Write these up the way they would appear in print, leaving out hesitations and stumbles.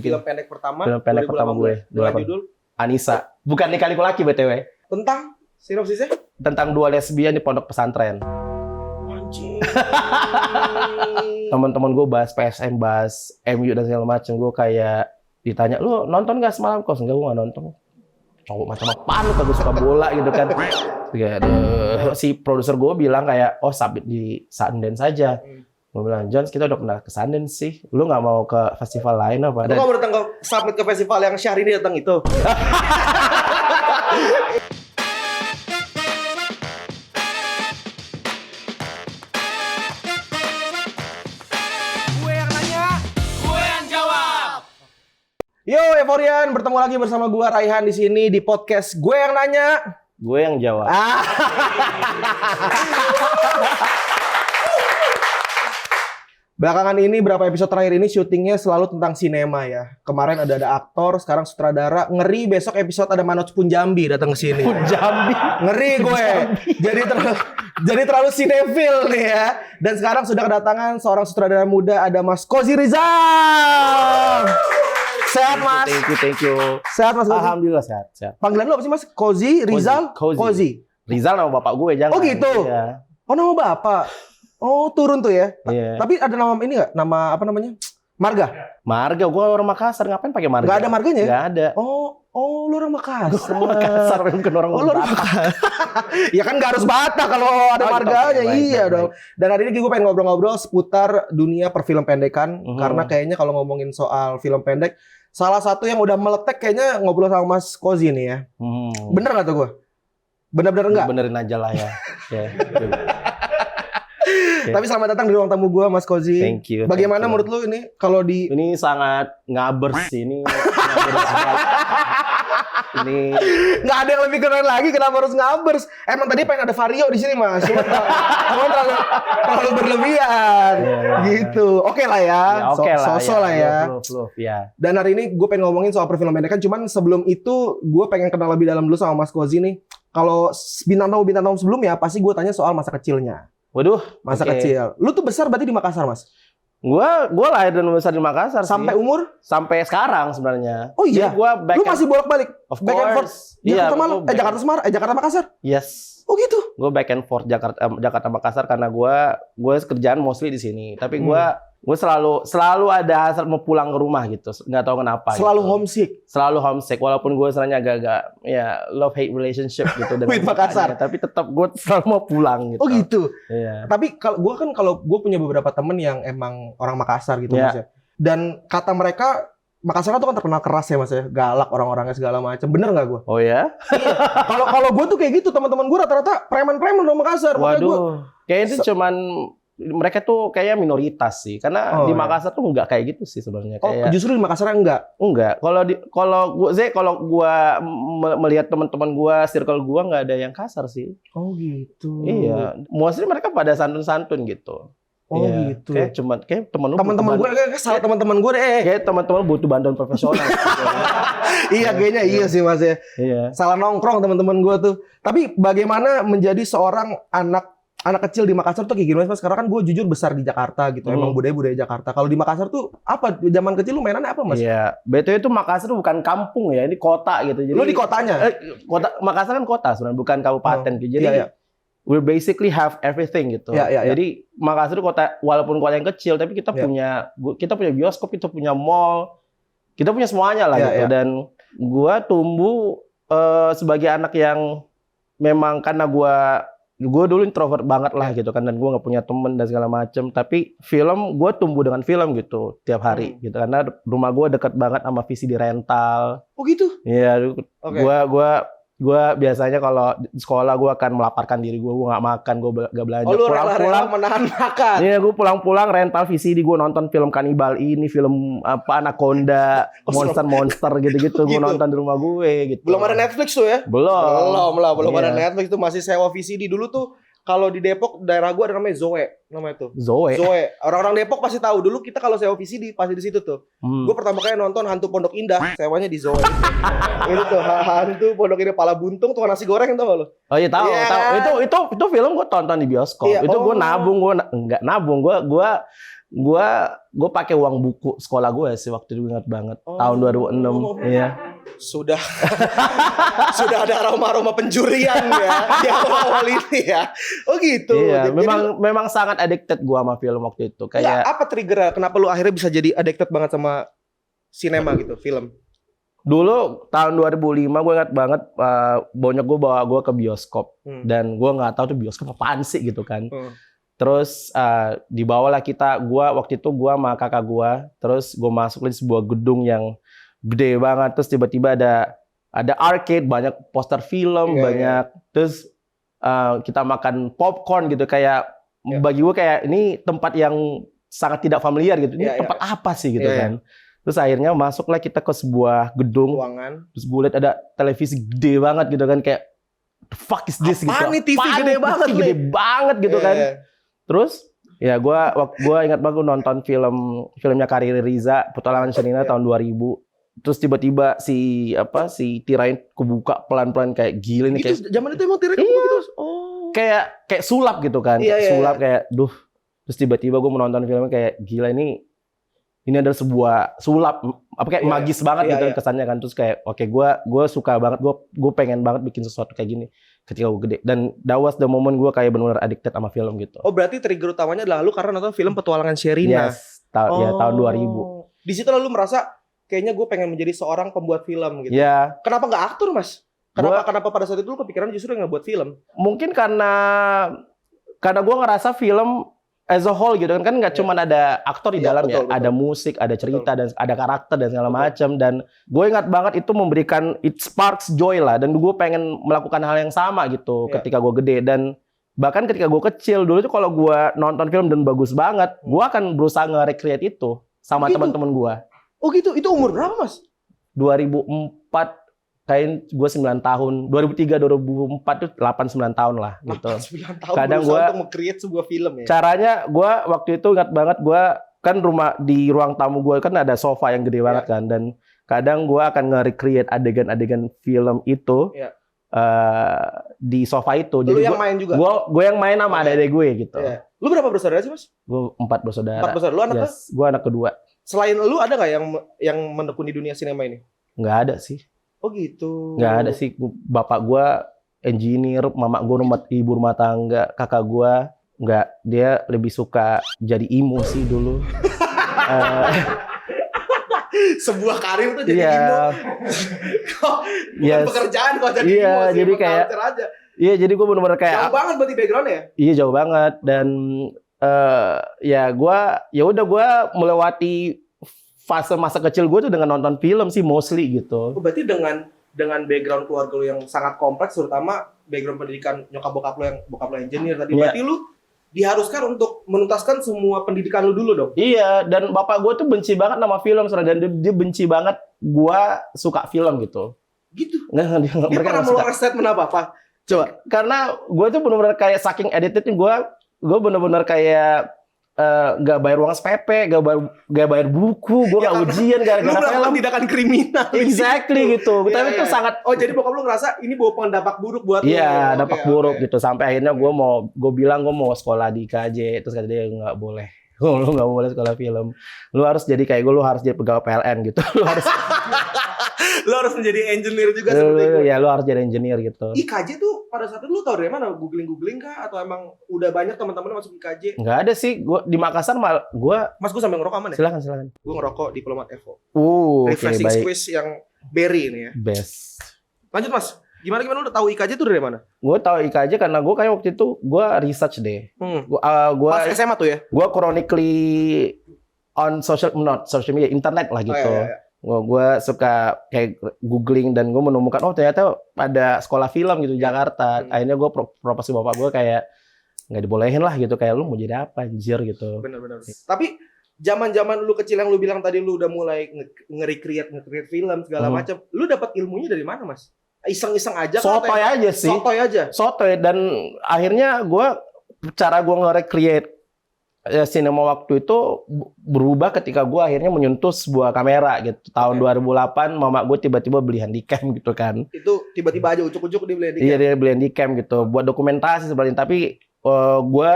film pendek pertama. Film pendek pertama gue. Dengan judul Anissa. Bukan Lika-Liku Laki BTW. tentang sinopsisnya? Tentang dua lesbian di pondok pesantren. Anjing. Teman-teman gue bahas PSM, bahas MU dan segala macam. Gue kayak ditanya, lu nonton gak semalam? Kok enggak, gue gak nonton. Cowok macam apaan lu kagak suka bola gitu kan. Kayak, si produser gue bilang kayak, oh submit di Sundance saja. Gue bilang, Jones, kita udah pernah ke Sundance sih. Lu gak mau ke festival lain apa? Lu gak mau datang ke submit ke festival yang Syahrini datang itu? Yo Euforian, bertemu lagi bersama gua Raihan di sini di podcast Gue Yang Nanya. Gue yang jawab. Belakangan ini, berapa episode terakhir ini syutingnya selalu tentang sinema ya. Kemarin ada aktor, sekarang sutradara. Ngeri besok episode ada Manoj Punjabi datang ke sini. Punjabi. Ngeri gue. Jadi terlalu sinefil nih ya. Dan sekarang sudah kedatangan seorang sutradara muda, ada Mas Kozi Rizal. Sehat Mas. Thank you. Sehat Mas Kozi. Alhamdulillah sehat. Panggilan lu apa sih Mas? Kozi Rizal? Kozi. Rizal nama bapak gue, jangan. Oh gitu? Iya. Oh nama bapak. Oh turun tuh ya? Iya. Tapi ada nama ini nggak? Nama apa namanya? Marga? Marga, gue orang Makassar, ngapain pakai marga? Nggak ada marganya? Nggak ada. Oh lu orang Makassar. Makassar, bukan orang Batak. Ya kan nggak harus Batak kalau ada marganya. Iya dong. Dan hari ini gue pengen ngobrol-ngobrol seputar dunia perfilm pendekan. Karena kayaknya kalau ngomongin soal film pendek, salah satu yang udah meletek kayaknya ngobrol sama Mas Kozi nih ya. Bener nggak tuh gue? Bener-bener enggak? Benerin aja lah ya. Tapi selamat datang di ruang tamu gue, Mas Kozi. Thank you. Bagaimana menurut lu ini kalau di... Ini sangat ngabers sih. Ini ngabers banget. Ini nggak ada yang lebih keren lagi, kenapa harus ngabers? Emang tadi pengen ada vario di sini Mas, cuma terlalu berlebihan, gitu. Oke lah ya, sosok lah ya. Ya. Dan hari ini gue pengen ngomongin soal perfilman pendekan, cuman sebelum itu gue pengen kenal lebih dalam dulu sama Mas Kozi nih. Kalau bintang tamu sebelumnya pasti gue tanya soal masa kecilnya. Waduh, masa kecil. Lu tuh besar berarti di Makassar Mas? Gua lahir dan besar di Makassar sampai sih. umur? Sampai sekarang sebenarnya. Oh iya. Jadi lu masih bolak-balik? Of back and forth. Jakarta Malang, Jakarta Semarang, Jakarta Makassar? Yes. Oh gitu. Gue back and forth Jakarta Makassar karena gue kerjaan mostly di sini. Tapi gue selalu ada hasrat mau pulang ke rumah gitu. Nggak tahu kenapa. Selalu gitu. homesick. Selalu homesick. Walaupun gue sebenarnya agak-agak ya love hate relationship gitu dengan Makassar. Tapi tetap gue selalu mau pulang gitu. Oh gitu. Iya. Tapi kalau gue punya beberapa temen yang emang orang Makassar gitu Mas ya. Dan kata mereka Makassar tuh kan terkenal keras ya Mas ya, galak orang-orangnya segala macam. Bener nggak gue? Oh ya? Kalau gue tuh kayak gitu, teman-teman gue rata-rata preman-preman orang Makassar. Waduh, kayaknya itu cuman mereka tuh kayak minoritas sih, karena di Makassar tuh nggak kayak gitu sih sebenarnya. Oh, justru di Makassar enggak? Enggak. Kalau gue melihat teman-teman gue, circle gue nggak ada yang kasar sih. Oh gitu. Iya, mostly mereka pada santun-santun gitu. Oh iya, gitu. Kayak teman-teman gue salah teman-teman gue deh. Kayak teman-teman butuh bantuan profesional. Iya kayaknya iya sih Mas ya. Iya. Salah nongkrong teman-teman gue tuh. Tapi bagaimana menjadi seorang anak kecil di Makassar tuh kayak gimana Mas? Karena kan gue jujur besar di Jakarta gitu. Emang budaya Jakarta. Kalau di Makassar tuh apa? Zaman kecil lu mainannya apa Mas? Iya. BTW itu Makassar tuh bukan kampung ya, ini kota gitu. Jadi lu di kotanya? Makassar kan kota sebenarnya, bukan kabupaten gitu. Jadi we basically have everything gitu. Jadi Makassar itu kota, walaupun kota yang kecil, tapi kita punya bioskop, kita punya mall, kita punya semuanya lah gitu. Dan gua tumbuh sebagai anak yang memang karena gua dulu introvert banget lah gitu kan, dan gua nggak punya temen dan segala macem. Tapi gua tumbuh dengan film gitu tiap hari gitu, karena rumah gua dekat banget sama VCD rental. Oh gitu? Iya, gue biasanya kalau di sekolah gue akan melaparkan diri gue nggak makan, gue gak belanja. Oh, lu pulang menahan makan? Iya, gue pulang rental VCD, gue nonton film kanibal ini, film apa Anaconda, monster gitu-gitu. Gue nonton di rumah gue gitu. Belum ada Netflix tuh ya? Belum ada Netflix tuh, masih sewa VCD dulu tuh. Kalau di Depok daerah gue ada namanya Zoe. Orang-orang Depok pasti tahu. Dulu kita kalau sewa VCD pasti di situ tuh. Gue pertama kali nonton Hantu Pondok Indah, sewanya di Zoe. Itu tuh Hantu Pondok Indah Pala Buntung, tukang nasi goreng tau gak lo? Oh iya tahu. Itu film gue tonton di bioskop. Itu gue nabung, gue gue pakai uang buku sekolah gue sih waktu itu, ingat banget. Tahun 2006. Iya. Sudah sudah ada aroma-aroma pencurian ya di awal ini ya. Oh gitu. Iya, Jadi, memang sangat addicted gue sama film waktu itu. ya, Kayak apa triggernya? Kenapa lu akhirnya bisa jadi addicted banget sama sinema gitu, film? dulu tahun 2005 gue ingat banget, bonyok gue bawa gue ke bioskop. Dan gue nggak tahu tuh bioskop apaan sih gitu kan. Terus dibawalah gue waktu itu gue sama kakak gue, terus gue masuk di sebuah gedung yang gede banget, terus tiba-tiba ada arcade, banyak poster film, banyak. Terus kita makan popcorn gitu, kayak bagi gue kayak ini tempat yang sangat tidak familiar gitu. Ini tempat apa sih gitu kan. Terus akhirnya masuklah kita ke sebuah gedung, ruangan. Terus gue lihat ada televisi gede banget gitu kan, kayak the fuck is this Apaan gitu. nih TV gede banget nih? Gede banget gitu kan. Terus ya gue ingat banget gue nonton filmnya Kariri Riza, Petualangan Sherina tahun 2000. Terus tiba-tiba si tirai kebuka pelan-pelan, kayak gila nih, kayak zaman itu emang tirai kebuka gitu. Kayak sulap gitu kan. Sulap kayak terus tiba-tiba gue menonton filmnya kayak gila, ini adalah sebuah sulap, kayak magis banget gitu kesannya kan. Terus kayak oke, gue suka banget, gue pengen banget bikin sesuatu kayak gini ketika gue gede. Dan that was the moment gue kayak benar-benar addicted sama film gitu. Oh, berarti trigger utamanya adalah lu karena nonton film Petualangan Sherina. Yes, tahun 2000. Di situ lu merasa kayaknya gue pengen menjadi seorang pembuat film gitu. Iya. Kenapa nggak aktor, Mas? Kenapa pada saat itu lu kepikiran justru yang ngebuat film? Mungkin karena gue ngerasa film as a whole gitu kan nggak cuma ada aktor di dalam, betul. Ada musik, ada cerita, dan ada karakter dan segala macam. Dan gue ingat banget itu memberikan, it sparks joy lah, dan gue pengen melakukan hal yang sama gitu ketika gue gede. Dan bahkan ketika gue kecil dulu tuh, kalau gue nonton film dan bagus banget, gue akan berusaha nge-recreate itu sama teman-teman gue. Oh gitu, itu umur berapa, Mas? 2004. Kayak gue 9 tahun, 2003, 2004 tuh 8-9 tahun lah gitu. 8-9 tahun kadang gue untuk nge-create sebuah film ya? Caranya gue waktu itu ingat banget, gue kan di ruang tamu gue kan ada sofa yang gede banget kan. Dan kadang gue akan nge-recreate adegan-adegan film itu di sofa itu. Lu jadi yang main juga? Gue yang main sama adik-adik gue gitu. Lu berapa bersaudara sih, Mas? Gue 4 bersaudara. 4 bersaudara, lu anak apa? Gue anak kedua. Selain lu ada gak yang menekuni dunia sinema ini? Nggak ada sih. Oh gitu. Nggak ada sih. Bapak gue engineer, mama gue ibu rumah tangga, kakak gue nggak. Dia lebih suka jadi imo sih dulu. Sebuah karir tuh jadi imo. Bukan pekerjaan kok jadi imo sih. Jadi kayak aja. Iya, jadi gue benar-benar kayak jauh banget berarti background ya? Iya, jauh banget. Dan gue melewati fase masa kecil gue tuh dengan nonton film sih mostly gitu. Oh, berarti dengan background keluarga lu yang sangat kompleks, terutama background pendidikan nyokap bokap lu yang engineer tadi, berarti lu diharuskan untuk menuntaskan semua pendidikan lu dulu dong? Iya, dan bapak gue tuh benci banget sama film, dan dia benci banget gue suka film gitu. Gitu? Dia pernah mengeluarkan statement apa? Coba. Karena gue tuh benar-benar kayak saking addicted-nya, gue benar-benar kayak gak bayar uang SPP, gak bayar buku, gue gak ujian gara-gara film. Tindakan kriminal. Exactly gitu. Tapi itu sangat. Oh, jadi bokap lu ngerasa ini bawa pendapat buruk buat lu? Iya, dampak buruk gitu. Sampai akhirnya gue bilang gue mau sekolah di IKJ, terus kata dia nggak boleh. Lu nggak boleh sekolah film. Lu harus jadi kayak gue, lu harus jadi pegawai PLN gitu. Lu harus menjadi engineer juga seperti itu. Ya, lu harus jadi engineer gitu. IKJ tuh pada saat itu lu tau dari mana? Googling kah? Atau emang udah banyak teman-teman masuk IKJ? Nggak ada sih. Gue di Makassar Mas, gue sambil ngerokok aman ya? Silakan. Gue ngerokok Diplomat Evo. Refreshing squeeze yang berry ini ya. Best. Lanjut, Mas. Gimana lu udah tahu IKJ tuh dari mana? Gue tahu IKJ karena gue kayak waktu itu gue research deh. Gua pas SMA tuh ya? Gue chronically on social media, internet lah gitu. Iya. Gue suka kayak googling dan gue menemukan ternyata ada sekolah film gitu di Jakarta. Akhirnya gue proposi bapak gue kayak nggak dibolehin lah gitu, kayak lu mau jadi apa anjir gitu. Bener. Tapi zaman lu kecil yang lu bilang tadi lu udah mulai nge-recreate film segala macam. Lu dapat ilmunya dari mana, Mas? Iseng-iseng aja? Sotoy aja sih. Sotoy. Dan akhirnya cara gue nge-recreate sinema waktu itu berubah ketika gue akhirnya menyentuh sebuah kamera gitu. Tahun 2008 mama gue tiba-tiba beli handycam gitu kan. Itu tiba-tiba aja ucuk-ucuk dia beli handycam? Iya, dia beli handycam gitu buat dokumentasi sebenarnya. Tapi gue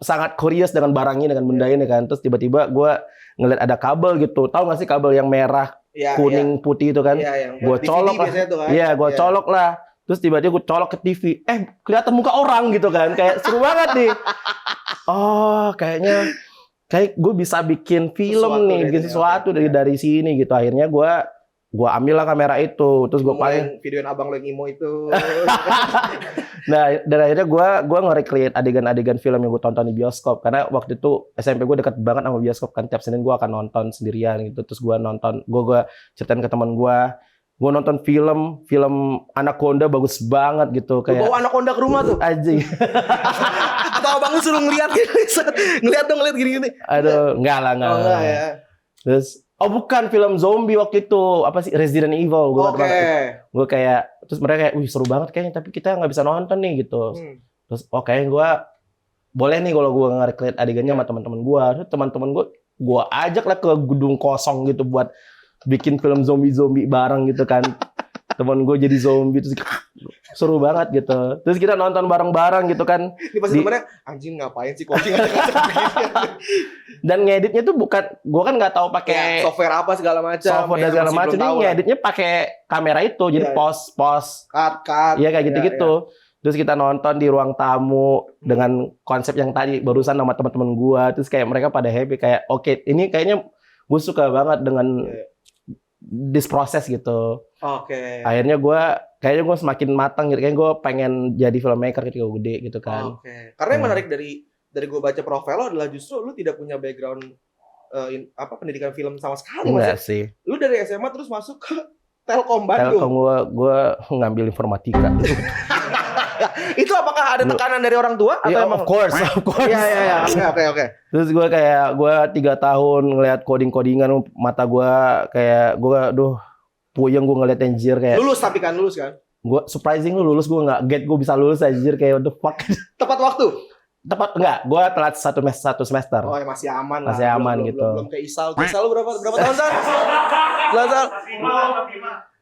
sangat curious dengan barang ini, dengan benda ini kan. Terus tiba-tiba gue ngeliat ada kabel gitu. Tahu nggak sih kabel yang merah, kuning, putih itu kan? Gue colok lah. Iya, gue colok lah. Terus tiba-tiba gue colok ke TV. Kelihatan muka orang gitu kan. Kayak seru banget nih. Oh, kayak gue bisa bikin film nih, bikin sesuatu dari sini gitu. Akhirnya gue ambil lah kamera itu, terus gue paling videoin abang lo yang imo itu. Nah, dan akhirnya gue nge-recreate adegan-adegan film yang gue tonton di bioskop, karena waktu itu SMP gue deket banget sama bioskop kan, tiap Senin gue akan nonton sendirian gitu. Terus gue ceritain ke teman gue nonton film Anaconda bagus banget gitu, kayak bawa Anaconda ke rumah tuh anjing. Atau abang lu suruh ngeliat gini. Aduh, enggak ya. Terus bukan film zombie waktu itu, apa sih, Resident Evil. Gue kayak terus mereka kayak, wih seru banget kayaknya, tapi kita nggak bisa nonton nih gitu. Terus kayaknya gue boleh nih kalau gue nge-recreate adegannya sama teman-teman gue. Terus teman-teman gue ajak lah ke gedung kosong gitu buat bikin film zombie bareng gitu kan. Teman gue jadi zombie, terus seru banget gitu. Terus kita nonton bareng-bareng gitu kan. Ini pasti temennya, anjing ngapain sih coaching Dan ngeditnya tuh bukan, gue kan nggak tahu pakai software apa segala macam. Software dan segala macam. Ini ngeditnya pakai kamera itu, jadi pos, cut. Iya kayak gitu-gitu. Terus kita nonton di ruang tamu dengan konsep yang tadi barusan sama teman-teman gue. Terus kayak mereka pada happy, kayak oke, ini kayaknya gue suka banget dengan this process gitu. Akhirnya kayaknya gue semakin matang gitu. Kayaknya gue pengen jadi filmmaker ketika gue gede gitu kan. Karena yang menarik dari gue baca profil lo adalah justru lu tidak punya background pendidikan film sama sekali. Enggak sih. Lu dari SMA terus masuk ke Telkom Bandung. Telkom gue ngambil informatika. Itu apakah ada tekanan dari orang tua atau emang? Of course. Iya. Oke. Terus gue 3 tahun ngeliat codingan, mata gue kayak puyeng gue ngeliat anjir kayak. Lulus kan? Gue surprising lulus, gue nggak get gue bisa lulus anjir, kayak what the fuck. Tepat waktu? Enggak, gue telat satu semester. Oh ya masih aman lah. Masih aman gitu. Belum kayak Isal. Isal lu berapa tahun Sal?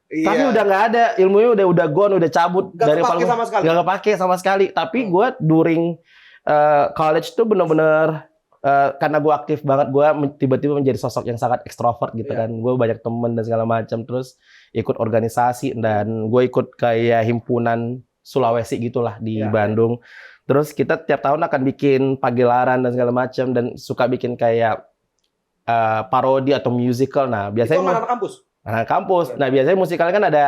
Tapi udah nggak ada, ilmunya udah gone, udah cabut. Gak kepake sama sekali? Gak kepake sama sekali. Tapi gue during college tuh bener-bener karena gue aktif banget, gue tiba-tiba menjadi sosok yang sangat ekstrovert gitu kan. Gue banyak temen dan segala macam. Terus ikut organisasi, dan gue ikut kayak himpunan Sulawesi gitulah di Bandung. Terus kita tiap tahun akan bikin pagelaran dan segala macam, dan suka bikin kayak parodi atau musical. Nah biasanya itu anak kampus. Anak kampus. Nah biasanya musikalnya kan ada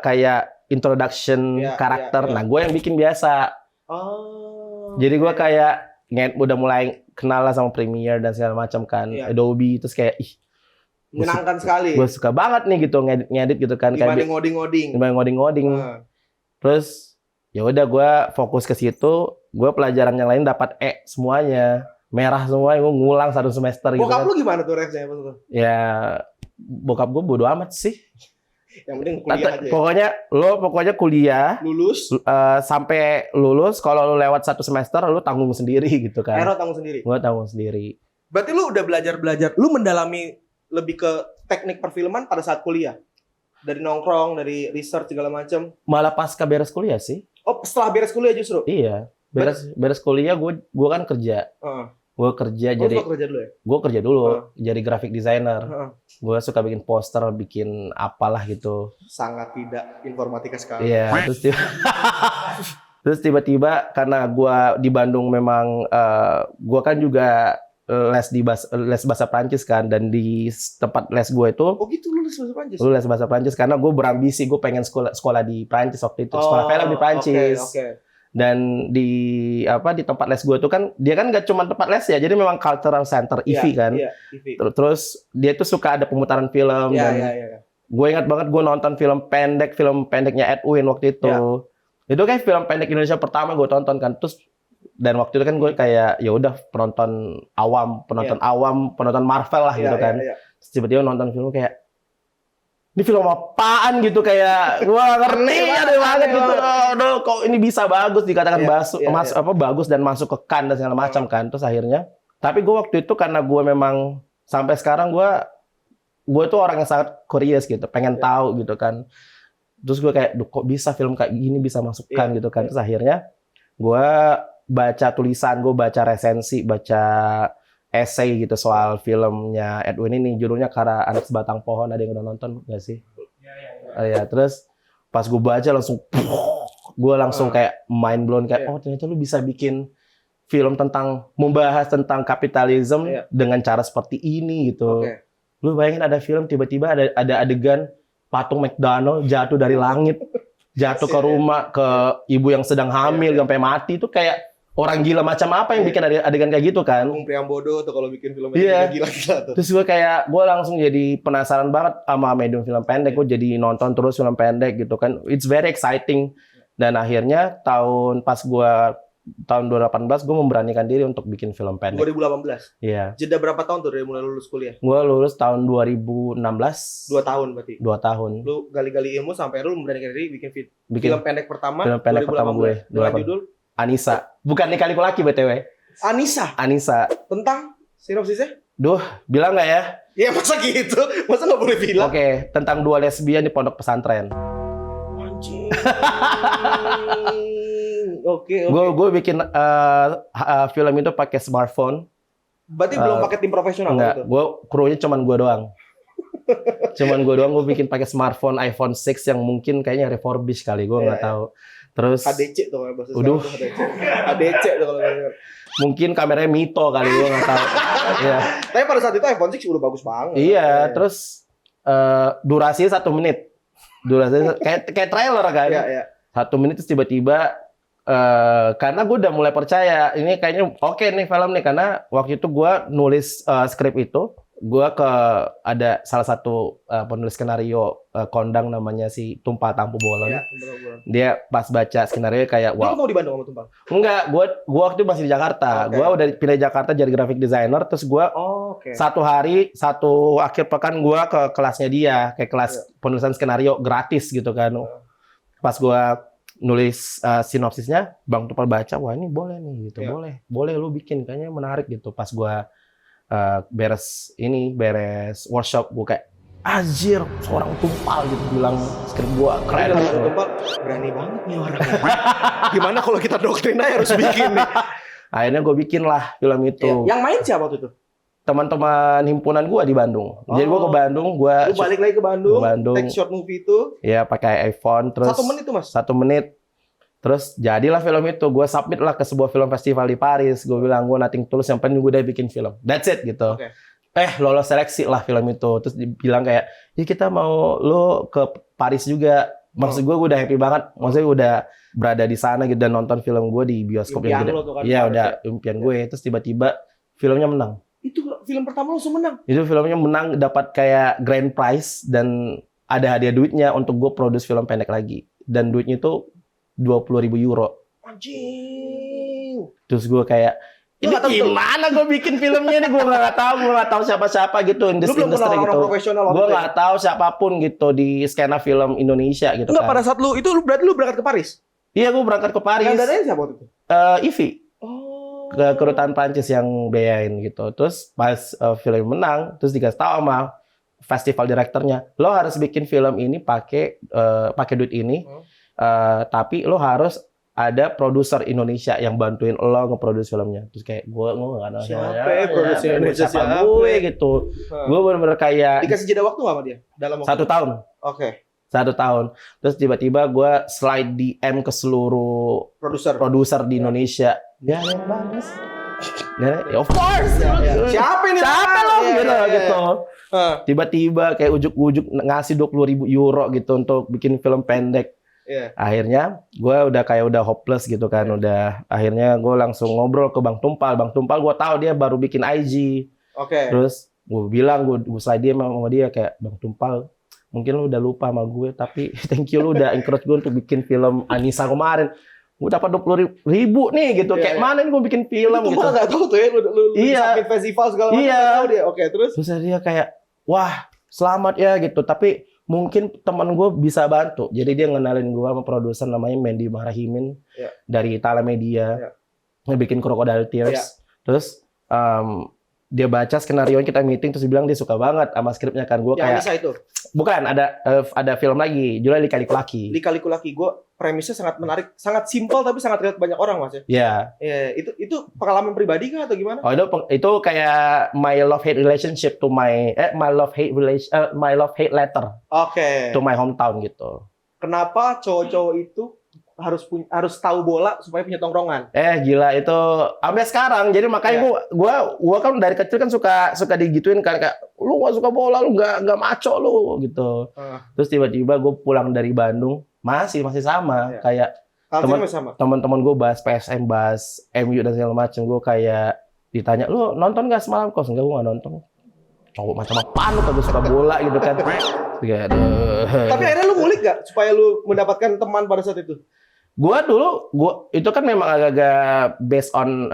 kayak introduction karakter. Nah gue yang bikin biasa. Jadi gue kayak udah mulai kenal lah sama Premiere dan segala macam kan, Adobe. Terus kayak menyenangkan sekali. Gue suka banget nih gitu ngedit gitu kan. Dibanding ngoding. Terus ya udah gue fokus ke situ. Gue pelajaran yang lain dapat semuanya. Merah semua, gue ngulang 1 semester gitu. Bokap lu gimana tuh reaksinya? Ya bokap gue bodo amat sih. Yang penting kuliah aja. Pokoknya kuliah, lulus, sampai lulus. Kalau lu lewat 1 semester, lu tanggung sendiri gitu kan. Lo tanggung sendiri. Gue tanggung sendiri. Berarti lu udah belajar, lu mendalami lebih ke teknik perfilman pada saat kuliah. Dari nongkrong, dari research segala macam. Malah pasca beres kuliah sih. Oh, setelah beres kuliah justru? Iya. Beres kuliah gue kan kerja. Gue kerja Gue kerja dulu jadi graphic designer. Gue suka bikin poster, bikin apalah gitu. Sangat tidak informatika sekali. Iya, terus tiba-tiba karena gue di Bandung memang gue kan juga les bahasa Prancis kan, dan di tempat les gue itu. Oh gitu, lu les bahasa Prancis? Lu les bahasa Prancis karena gue berambisi, gue pengen sekolah di Prancis waktu itu, sekolah film di Prancis. Dan di tempat les gue itu kan dia kan gak cuma tempat les ya, jadi memang cultural center IFI kan. Terus dia tuh suka ada pemutaran film. Gue ingat banget gue nonton film pendeknya Edwin waktu itu. Itu kayak film pendek Indonesia pertama gue tonton kan. Terus dan waktu itu kan gue kayak ya udah penonton Marvel lah gitu kan. Terus tiba-tiba nonton film kayak, ini film apaan gitu, kayak gua ngerti ada banget gitu. Aduh, kok ini bisa bagus dikatakan bagus dan masuk ke Cannes dan segala macam kan. Terus akhirnya, tapi gua waktu itu karena gua memang sampai sekarang gua tuh orang yang sangat curious gitu, pengen tahu gitu kan. Terus gua kayak, kok bisa film kayak gini bisa masuk Cannes gitu kan. Terus akhirnya gue baca tulisan, gue baca resensi, baca essay gitu soal filmnya Edwin ini, judulnya Karena Anak Sebatang Pohon. Ada yang udah nonton nggak sih? Ya, terus pas gue baca langsung, gue langsung kayak mind blown, kayak oh ternyata lu bisa bikin film tentang membahas tentang kapitalisme dengan cara seperti ini gitu. Lu bayangin ada film tiba-tiba ada adegan patung McDonald jatuh dari langit, jatuh ke rumah, ke ibu yang sedang hamil sampai mati. Itu kayak orang gila macam apa yang bikin adegan kayak gitu kan. Bung Priambodo tuh kalau bikin film gila-gila tuh. Terus gue langsung jadi penasaran banget sama medium film pendek. Gue jadi nonton terus film pendek gitu kan. It's very exciting. Dan akhirnya tahun 2018 gue memberanikan diri untuk bikin film pendek. 2018? Iya. Jeda berapa tahun tuh dari mulai lulus kuliah? Gue lulus tahun 2016. 2 tahun berarti? 2 tahun. Lu gali-gali ilmu sampai lu memberanikan diri bikin film pendek pertama. Film pendek 2018. Pertama gue. Dengan judul? Anissa. Bukan Nika Laki BTW. Anissa. Tentang sinopsisnya? Duh, bilang nggak ya? Ya masa gitu? Masa nggak boleh bilang? Oke, tentang 2 lesbian di pondok pesantren. Anjing. Oke. Gue bikin film itu pakai smartphone. Berarti belum pakai tim profesional? Enggak, gue krunya cuman gue doang. Gue bikin pakai smartphone iPhone 6 yang mungkin kayaknya refurbish kali, gue nggak tahu. Terus HDC tuh kalau bahasa sekarang tuh HDC tuh kalau mungkin kameranya Mito kali, gue nggak tahu. Ya. Tapi pada saat itu iPhone 6 udah bagus banget. Iya, terus durasinya 1 menit. Durasinya kayak trailer kan. Iya. 1 menit terus tiba-tiba karena gue udah mulai percaya ini kayaknya oke nih film nih, karena waktu itu gue nulis skrip itu, gue ada salah satu penulis skenario kondang namanya si Tumpal Tampu Bolon. Ya, dia pas baca skenario kayak wah. Lu mau di Bandung sama Tumpal? Enggak, gue waktu itu masih di Jakarta. Gue udah pindah Jakarta jadi graphic designer, terus gue satu akhir pekan gue ke kelasnya dia, kayak kelas penulisan skenario gratis gitu kan. Pas gue nulis sinopsisnya, Bang Tumpal baca, wah ini boleh nih gitu, boleh lu bikin, kayaknya menarik gitu. Pas gue beres workshop, gue kayak anjir, seorang Tumpal gitu bilang skrip gue keren. Tumpal berani banget nih orangnya. Gimana kalau kita doktrin aja harus bikin nih. Akhirnya gue bikin lah film itu. Yang main siapa waktu itu? Teman-teman himpunan gue di Bandung. Jadi gue ke Bandung, gue balik lagi ke Bandung, take short movie itu. Iya, pakai iPhone, terus 1 menit tuh Mas. 1 menit. Terus jadilah film itu, gue submit lah ke sebuah film festival di Paris. Gue bilang gue nothing tulus, yang penting gue udah bikin film. That's it gitu. Lolos seleksi lah film itu. Terus dibilang kayak, ya kita mau lo ke Paris juga. Maksud gue udah happy banget. Maksudnya udah berada di sana gitu dan nonton film gue di bioskop yang gede. Iya udah impian gue. Terus tiba-tiba filmnya menang. Itu film pertama langsung menang? Itu filmnya menang, dapat kayak grand prize dan ada hadiah duitnya untuk gue produce film pendek lagi. Dan duitnya itu 20.000 euro. Anjing. Terus gue kayak, ini gimana gue bikin filmnya nih? Gue nggak tahu siapa-siapa gitu industri gitu. Gue nggak tahu siapapun gitu di skena film Indonesia gitu. Enggak, pada saat berarti lu berangkat ke Paris? Iya, gue berangkat ke Paris. Yang dananya siapa waktu itu? Ivy. Ke kedutaan Prancis yang biayain gitu. Terus pas film menang, terus dikasih tahu sama festival direkturnya, lo harus bikin film ini pakai duit ini. Tapi lo harus ada produser Indonesia yang bantuin lo nge-produce filmnya. Terus kayak gue nggak tahu siapa produser Indonesia siapa gue gitu. Gue bener-bener kayak dikasih jeda waktu nggak sama dia? Dalam waktu 1 tahun. 1 tahun. Terus tiba-tiba gue slide DM ke seluruh produser di Indonesia. Ya yang bagus. Of course. Siapa ini? Siapa lo gitu. Tiba-tiba kayak ujuk-ujuk ngasih 20.000 euro gitu untuk bikin film pendek. Akhirnya gue udah hopeless gitu kan. Akhirnya gue langsung ngobrol ke Bang Tumpal. Bang Tumpal gue tahu dia baru bikin IG. Terus gue bilang, gue slide dia sama dia kayak, Bang Tumpal, mungkin lu udah lupa sama gue, tapi thank you lu udah encourage gue untuk bikin film Anissa kemarin. Gue dapat 20.000 nih gitu. Kayak mana nih gue bikin film gitu. Itu nggak tahu tuh ya, lu sampai festival segala macam. Tahu dia. Terus dia kayak, wah selamat ya gitu. Tapi mungkin teman gue bisa bantu. Jadi dia ngenalin gue sama produser namanya Mendy Mahrahimin dari Talamedia. Ngebikin Crocodile Tears. Terus dia baca skenario kita meeting, terus dia bilang dia suka banget sama skripnya kan. Gue kayak Anissa itu. Bukan, ada film lagi, judulnya Lika-Liku Laki. Lika-Liku Laki. Gue premisnya sangat menarik, sangat simpel tapi sangat relate banyak orang, Mas ya. Iya. Itu pengalaman pribadi kah atau gimana? Oh, itu kayak my love hate relationship to my love hate letter. Oke. To my hometown gitu. Kenapa cowok-cowok itu harus tahu bola supaya punya tongkrongan? Gila itu sampai sekarang. Jadi makanya gua kan dari kecil kan suka digituin kan, kayak lu gak suka bola, lu gak maco lu gitu. Terus tiba-tiba gue pulang dari Bandung masih sama kayak teman-teman gue bahas PSM, bahas MU dan segala macam. Gue kayak ditanya, lu nonton gak semalam? Kok enggak, gue gak nonton. Cowok macam apaan lu kagak suka bola gitu kan. Tapi akhirnya lu ngulik gak supaya lu mendapatkan teman pada saat itu? Gua itu kan memang agak-agak based on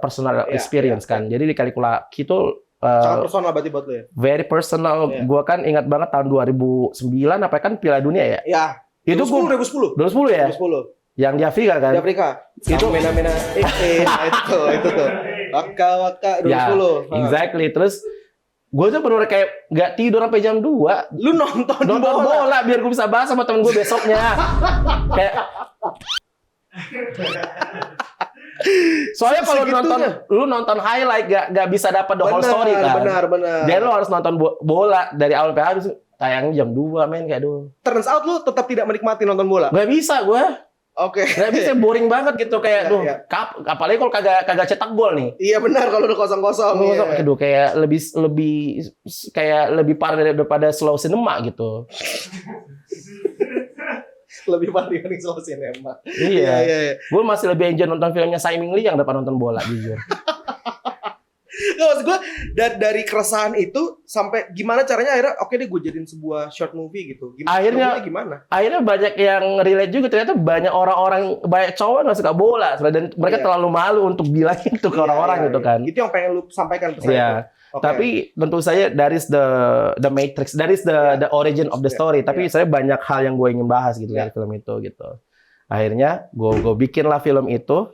personal experience kan. Jadi Lika-Liku Laki itu sangat personal berarti buat lu ya? Very personal. Gua kan ingat banget tahun 2009 apa kan Piala Dunia ya? Iya. Itu 2010 ya? 2010. Yang di Afrika kan? Di Afrika. Itu mena-mena itu tuh. Waka 2010. Exactly. Terus gue tuh bener kayak nggak tidur sampai jam 2. Lu nonton bola biar gue bisa bahas sama temen gue besoknya. Kayak soalnya kalau lu nonton highlight gak bisa dapat the whole story kan. Benar. Dan lu harus nonton bola dari awal sampai habis. Tayangnya jam 2 men kayak aduh. Turns out lu tetap tidak menikmati nonton bola. Gak bisa gue. Oke. Gak bisa, boring banget gitu kayak apalagi kalau kagak cetak gol nih. Iya benar, kalau udah kosong-kosong. Aduh kayak lebih parah daripada slow cinema gitu. Lebih parah dibanding slow cinema. Iya. Gue masih lebih enjoy nonton filmnya Tsai Ming-Lee yang daripada nonton bola jujur. Nggak, maksud gue dari keresahan itu sampai gimana caranya akhirnya oke deh gue jadiin sebuah short movie gitu. Akhirnya banyak yang relate juga, ternyata banyak cowok nggak suka bola dan mereka terlalu malu untuk bilang itu ke orang-orang gitu kan. Itu yang pengen lu sampaikan pesan itu. Okay. Tapi tentu saja that is the matrix, that is the origin of the story. Tapi saya banyak hal yang gue ingin bahas gitu dari film itu gitu. Akhirnya gue bikin lah film itu.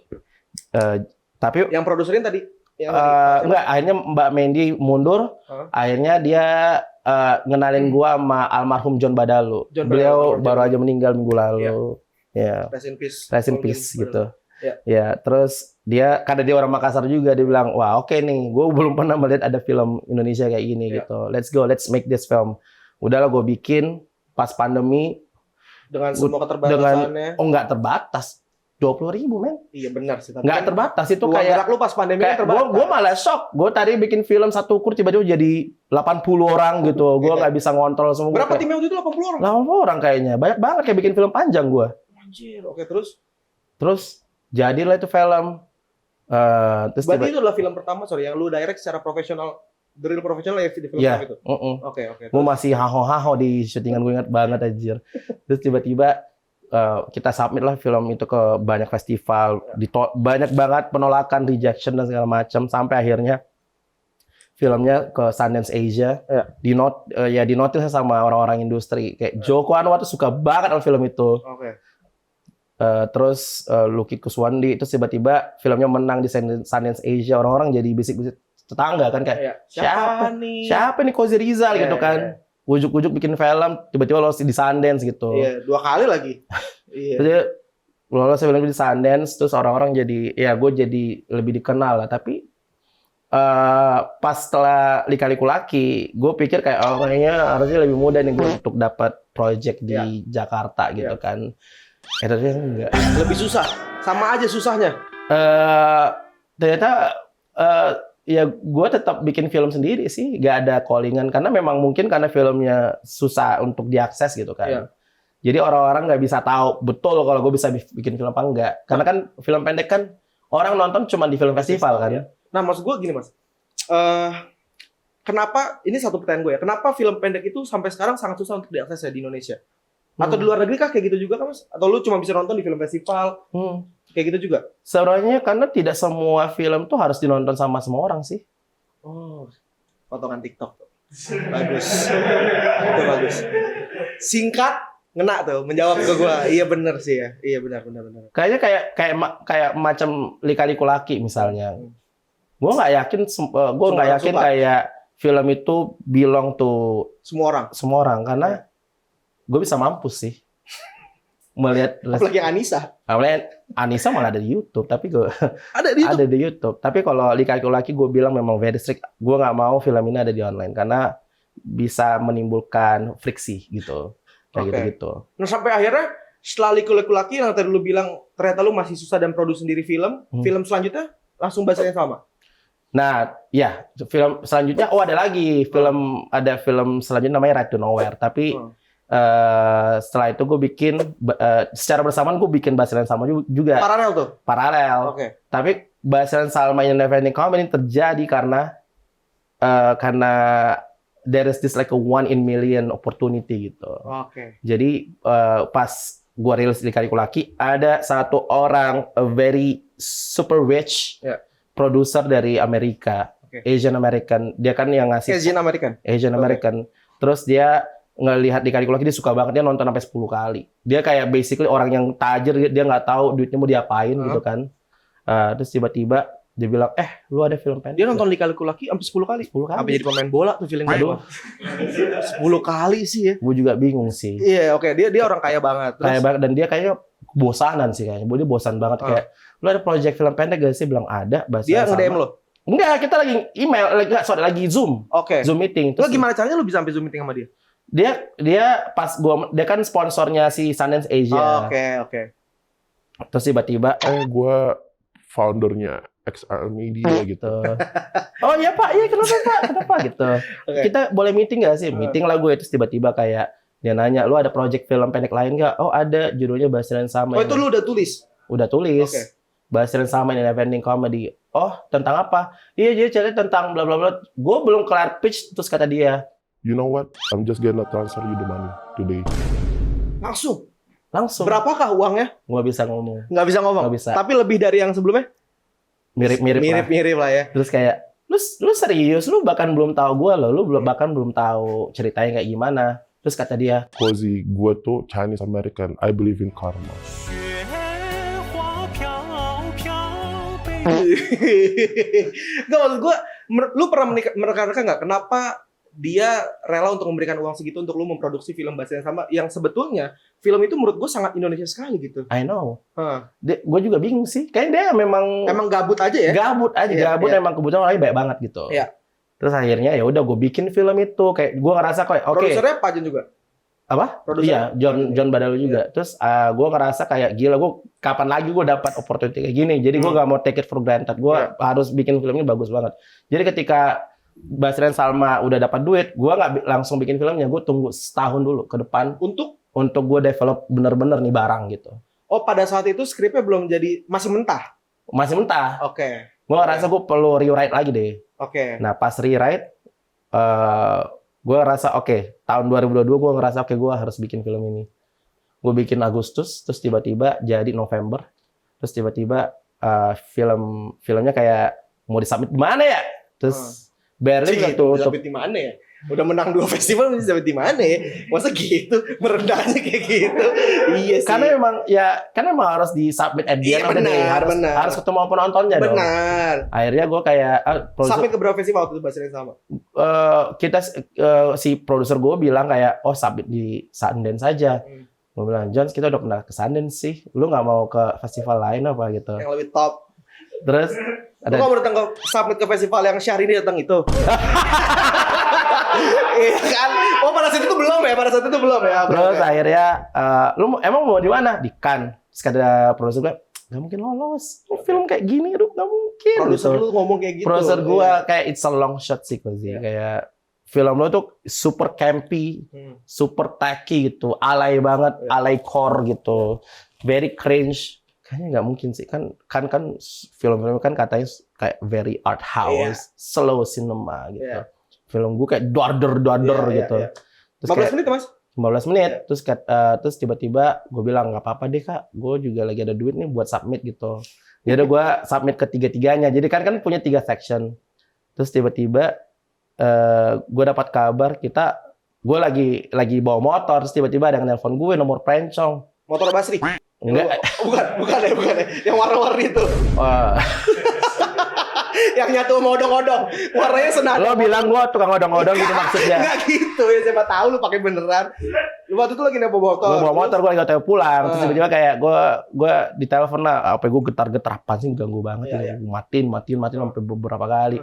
Tapi yang produserin tadi enggak, akhirnya Mbak Mandy mundur. Akhirnya dia ngenalin gua sama almarhum John Badalu. Beliau baru aja meninggal minggu lalu. Ya. Rest in peace gitu. Ya, terus karena dia orang Makassar juga, dia bilang, "Wah, oke nih, gua belum pernah melihat ada film Indonesia kayak gini gitu. Let's make this film." Udahlah gua bikin pas pandemi dengan semua keterbatasannya. Nggak terbatas. 20.000 men. Iya benar sih. Nggak terbatas itu kayak. Lu pas pandemi terbatas. Gue malah shock. Gue tadi bikin film satu ukur tiba-tiba jadi 80 orang gitu. Gue nggak bisa ngontrol semua. Berapa timnya waktu itu 80 orang? 80 orang kayaknya. Banyak banget kayak bikin film panjang gue. Anjir. Oke, terus jadilah itu film. Berarti itu adalah film pertama yang lu direct secara profesional. The real profesional ya di film itu. Oke. Gue masih haho-haho di syutingan, gue ingat banget anjir. Terus tiba-tiba kita submit lah film itu ke banyak festival, banyak banget penolakan, rejection dan segala macam, sampai akhirnya filmnya ke Sundance Asia, dinotis sama orang-orang industri kayak Joko Anwar tuh suka banget sama film itu. Terus Lucky Kuswandi itu tiba-tiba filmnya menang di Sundance Asia, orang-orang jadi bisik-bisik tetangga kan kayak siapa nih Kozi Rizal gitu kan. Ujuk-ujuk bikin film, tiba-tiba lolos di Sundance gitu. Iya, 2 kali lagi. Iya. Jadi lolos film di Sundance, terus orang-orang jadi, gue jadi lebih dikenal lah. Tapi pas setelah Lika-Liku Laki, gue pikir kayak kayaknya harusnya lebih mudah nih gue untuk dapat project di Jakarta gitu kan. Ternyata enggak. Lebih susah, sama aja susahnya. Ternyata ya gue tetap bikin film sendiri sih, gak ada callingan karena memang mungkin karena filmnya susah untuk diakses gitu kan. Jadi orang-orang nggak bisa tahu betul kalau gue bisa bikin film apa enggak. Karena kan film pendek kan orang nonton cuma di film festival kan. Nah maksud gue gini mas, kenapa ini satu pertanyaan gue ya, kenapa film pendek itu sampai sekarang sangat susah untuk diakses ya di Indonesia? Atau di luar negeri kah kayak gitu juga kan mas? Atau lu cuma bisa nonton di film festival? Kayak gitu juga? Sebenarnya karena tidak semua film tuh harus dinonton sama semua orang sih. Oh, potongan TikTok tuh. Bagus. Itu bagus. Singkat, ngena tuh, menjawab ke gua. Iya benar sih ya. Iya benar. Kayaknya kayak macam Lika-Liku Laki misalnya. Gua nggak yakin kayak film itu belong to semua orang karena gue bisa mampus sih melihat apalagi Anissa. Anissa malah ada di YouTube, tapi gue ada di YouTube. Tapi kalau Lika-Liku gue bilang memang very strict. Gue nggak mau film ini ada di online karena bisa menimbulkan friksi gitu, kayak gitu. Nah sampai akhirnya setelah Liku-Liku yang tadi lu bilang ternyata lu masih susah dan produksi sendiri film selanjutnya langsung bahasanya sama. Nah, ya film selanjutnya ada film selanjutnya namanya Ride to Nowhere, tapi setelah itu gue bikin secara bersamaan gue bikin bahasa yang sama juga. Paralel. Oke. Tapi bahasa yang sama in Neverending Comedy terjadi karena there is this like a 1 in million opportunity gitu. Oke. Jadi pas gue rilis di Liku ada satu orang a very super rich produser dari Amerika, Asian American. Dia kan yang ngasih Asian American. Terus dia ngelihat di Liku dia suka banget, dia nonton sampai 10 kali. Dia kayak basically orang yang tajir, dia nggak tahu duitnya mau diapain gitu kan. Terus tiba-tiba dia bilang, lu ada film pendek. Dia nonton Liku sampai 10 kali. Sampai jadi pemain bola tuh feeling gue. 10 kali sih ya. Gue juga bingung sih. Iya, oke. Dia orang kaya banget. Kaya banget, dan dia kayaknya bosanan sih kayaknya. Dia bosan banget kayak, lu ada project film pendek gak sih? Bilang ada. Dia nge-DM lo? Enggak, kita lagi email, lagi Zoom. Oke. Zoom meeting. Terus gimana caranya lu bisa sampai Zoom meeting sama dia? Dia kan sponsornya si Sundance Asia. Oke. Terus tiba-tiba gue foundernya XR Media gitu. Oh iya Pak, iya kenapa gitu. Kita boleh meeting nggak sih? Meeting lah gue, terus tiba-tiba kayak dia nanya, lu ada project film pendek lain nggak? Oh ada, judulnya Bahasa yang Sama. Oh itu lu udah tulis? Udah tulis. Bahasa yang Sama in Neverending Comedy. Oh tentang apa? Iya dia cerita tentang bla bla bla. Gue belum kelar pitch, terus kata dia, you know what? I'm just gonna transfer you the money today. Langsung. Berapakah uangnya? Nggak bisa ngomong. Nggak bisa. Tapi lebih dari yang sebelumnya? Mirip lah ya. Terus kayak, lu serius? Lu bahkan belum tahu gue loh. Lu bahkan belum tahu ceritanya kayak gimana. Terus kata dia, Cozy, gue tuh Chinese American. I believe in karma. Gak, maksud gue, lu pernah menekankan nggak kenapa dia rela untuk memberikan uang segitu untuk lu memproduksi film Bahasa yang Sama yang sebetulnya film itu menurut gue sangat Indonesia sekali gitu. I know. Gue juga bingung sih. Kayaknya dia emang gabut aja ya. Gabut. Emang kebetulan orangnya baik banget gitu. Iya. Terus akhirnya ya udah gue bikin film itu, kayak gue ngerasa kayak oke. Produsernya Pak Jon juga. Apa? Iya, John Badalu juga. Terus gue ngerasa kayak gila, gue kapan lagi gue dapat opportunity kayak gini. Jadi gue gak mau take it for granted. Gue harus bikin film ini bagus banget. Jadi ketika Basri dan Salma udah dapat duit, gue nggak langsung bikin filmnya, gue tunggu setahun dulu ke depan untuk gue develop bener-bener nih barang gitu. Oh pada saat itu skripnya belum jadi, masih mentah? Oke. Gue ngerasa gue perlu rewrite lagi deh. Oke. Nah pas rewrite, gue ngerasa tahun 2022 gue ngerasa gue harus bikin film ini. Gue bikin Agustus, terus tiba-tiba jadi November, terus tiba-tiba filmnya kayak mau disubmit di mana ya? Terus Berlin gitu. Disubmit di mana ya? Udah menang 2 festival masih disubmit di mana ya? Masa gitu merendahnya kayak gitu? Iya sih. Karena emang harus disubmit at the end of the day. Harus ketemu penontonnya dong. Benar. Akhirnya gue kayak sampai ke berapa festival waktu itu Bahasa yang Sama? Si produser gue bilang kayak submit di Sundance saja. Gue bilang, John, kita udah pernah ke Sundance sih. Lu nggak mau ke festival lain apa gitu? Yang lebih top. Terus lu nggak mau datang ke submit ke festival yang Syahrini datang itu? Iya kan? Oh pada saat itu belum ya? Terus akhirnya, lu emang mau di mana? Di Cannes. Terus kata produser gue, nggak mungkin lolos. Film kayak gini, nggak mungkin. Produser lu ngomong kayak gitu. Produser gue kayak it's a long shot sih, kayak film lo tuh super campy, super tacky gitu, alay banget, alay core gitu, very cringe. Kayaknya nggak mungkin sih, kan film-film kan katanya kayak very art house, slow cinema gitu. Film gue kayak duarder gitu. Terus 15 menit Mas? 15 menit, terus tiba-tiba gue bilang nggak apa-apa deh Kak, gue juga lagi ada duit nih buat submit gitu. Jadi gue submit ke tiga-tiganya, jadi kan punya 3 section. Terus tiba-tiba gue dapat kabar gue lagi bawa motor, terus tiba-tiba ada yang nelpon gue nomor pencong. Motor Basri? Enggak. Bukan ya. Yang warna-warni itu. Yang nyatu sama odong-odong. Warnanya senada. Lo bilang gua tukang odong-odong gitu maksudnya. Enggak gitu ya, siapa tahu lu pakai beneran. Lu waktu itu lagi naik bawa motor. Gue bawa motor, gue lagi tahu pulang. Terus tiba-tiba kayak gue ditelepon lah. Apa gue getar-getar apaan sih, ganggu banget. Iya. Matiin sampai beberapa kali.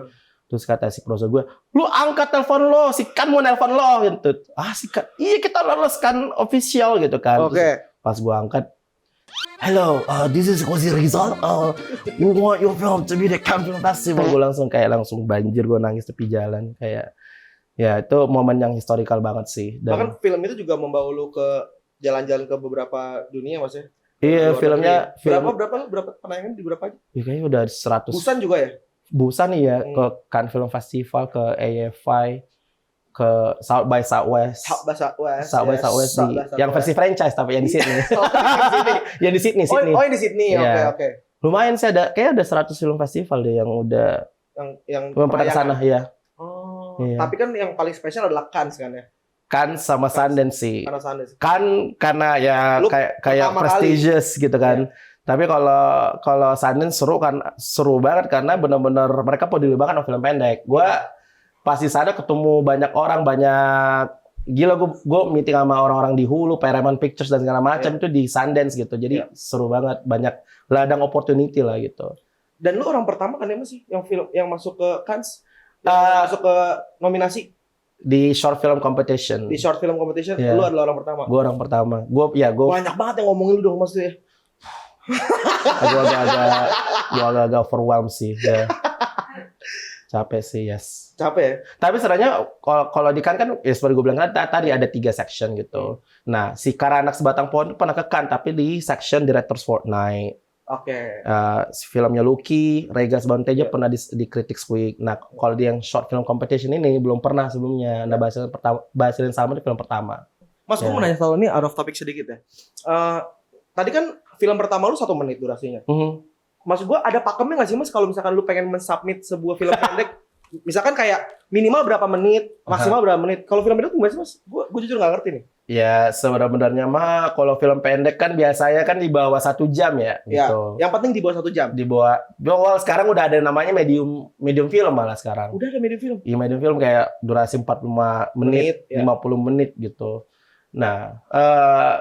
Terus kata si produser gue, lu angkat telepon lo, si Kan mau nelpon lo gitu. Si Kan, iya kita lolos Kan official gitu kan. Oke. Pas gue angkat, hello, this is Cozy Rizal. We want your film to be the Cannes Film Festival. Gue langsung banjir, gue nangis tepi jalan. Kayak, ya itu momen yang historical banget sih. Bahkan film itu juga membawa lu ke jalan-jalan ke beberapa dunia, Mas ya? Iya, filmnya. Berapa penayangan di berapa aja? Ya, kayaknya udah 100. Busan juga ya? Busan nih ya, ke Cannes Film Festival, ke AFI, ke South by Southwest. South by Southwest yang versi franchise tapi yang di Sydney. Yang di Sydney. Oh, yang di Sydney. Oke. Lumayan sih kayak ada 100 film festival deh yang udah yang pernah ke sana ya. Oh. Iya. Tapi kan yang paling spesial adalah Cannes kan ya. Cannes sama Sundance sih. Karena ya lu kayak prestigious gitu kan. Yeah. Tapi kalau Sundance seru banget karena benar-benar mereka peduli banget sama film pendek. Gua pas di sana ketemu banyak orang, gila gue meeting sama orang-orang di Hulu, Paramount Pictures dan segala macam itu di Sundance gitu. Jadi seru banget, banyak ladang opportunity lah gitu. Dan lu orang pertama kan ya sih yang film yang masuk ke Cannes, masuk ke nominasi di short film competition. Di short film competition, lu adalah orang pertama. Gue orang pertama. Gue banyak banget yang ngomongin lu dong maksudnya. Gue agak overwhelmed sih. Ya. Capek sih, yes. Capek ya? Tapi sebenarnya kalau di Cannes kan, ya seperti gue bilang tadi ada 3 section gitu. Nah, si Karanak Sebatang Pohon itu pernah ke Cannes, tapi di section Directors Fortnight. Oke. Filmnya Lucky, Regas Banteja pernah di Critics Week. Nah, kalau di yang short film competition ini belum pernah sebelumnya. Nah, Bahasa yang sama di film pertama. Mas, gue mau nanya soal ini out of topic sedikit ya. Tadi kan film pertama lu 1 menit durasinya. Maksud gue ada pakemnya nggak sih Mas kalau misalkan lu pengen mensubmit sebuah film pendek, misalkan kayak minimal berapa menit, maksimal berapa menit. Kalau film pendek gimana sih Mas? Gue jujur nggak ngerti nih. Ya sebenarnya mah kalau film pendek kan biasanya kan di bawah 1 jam ya. Gitu. Yang penting di bawah 1 jam. Di bawah sekarang udah ada namanya medium film malah sekarang. Udah ada medium film. Iya medium film kayak durasi 45 menit, 50 menit gitu. Nah,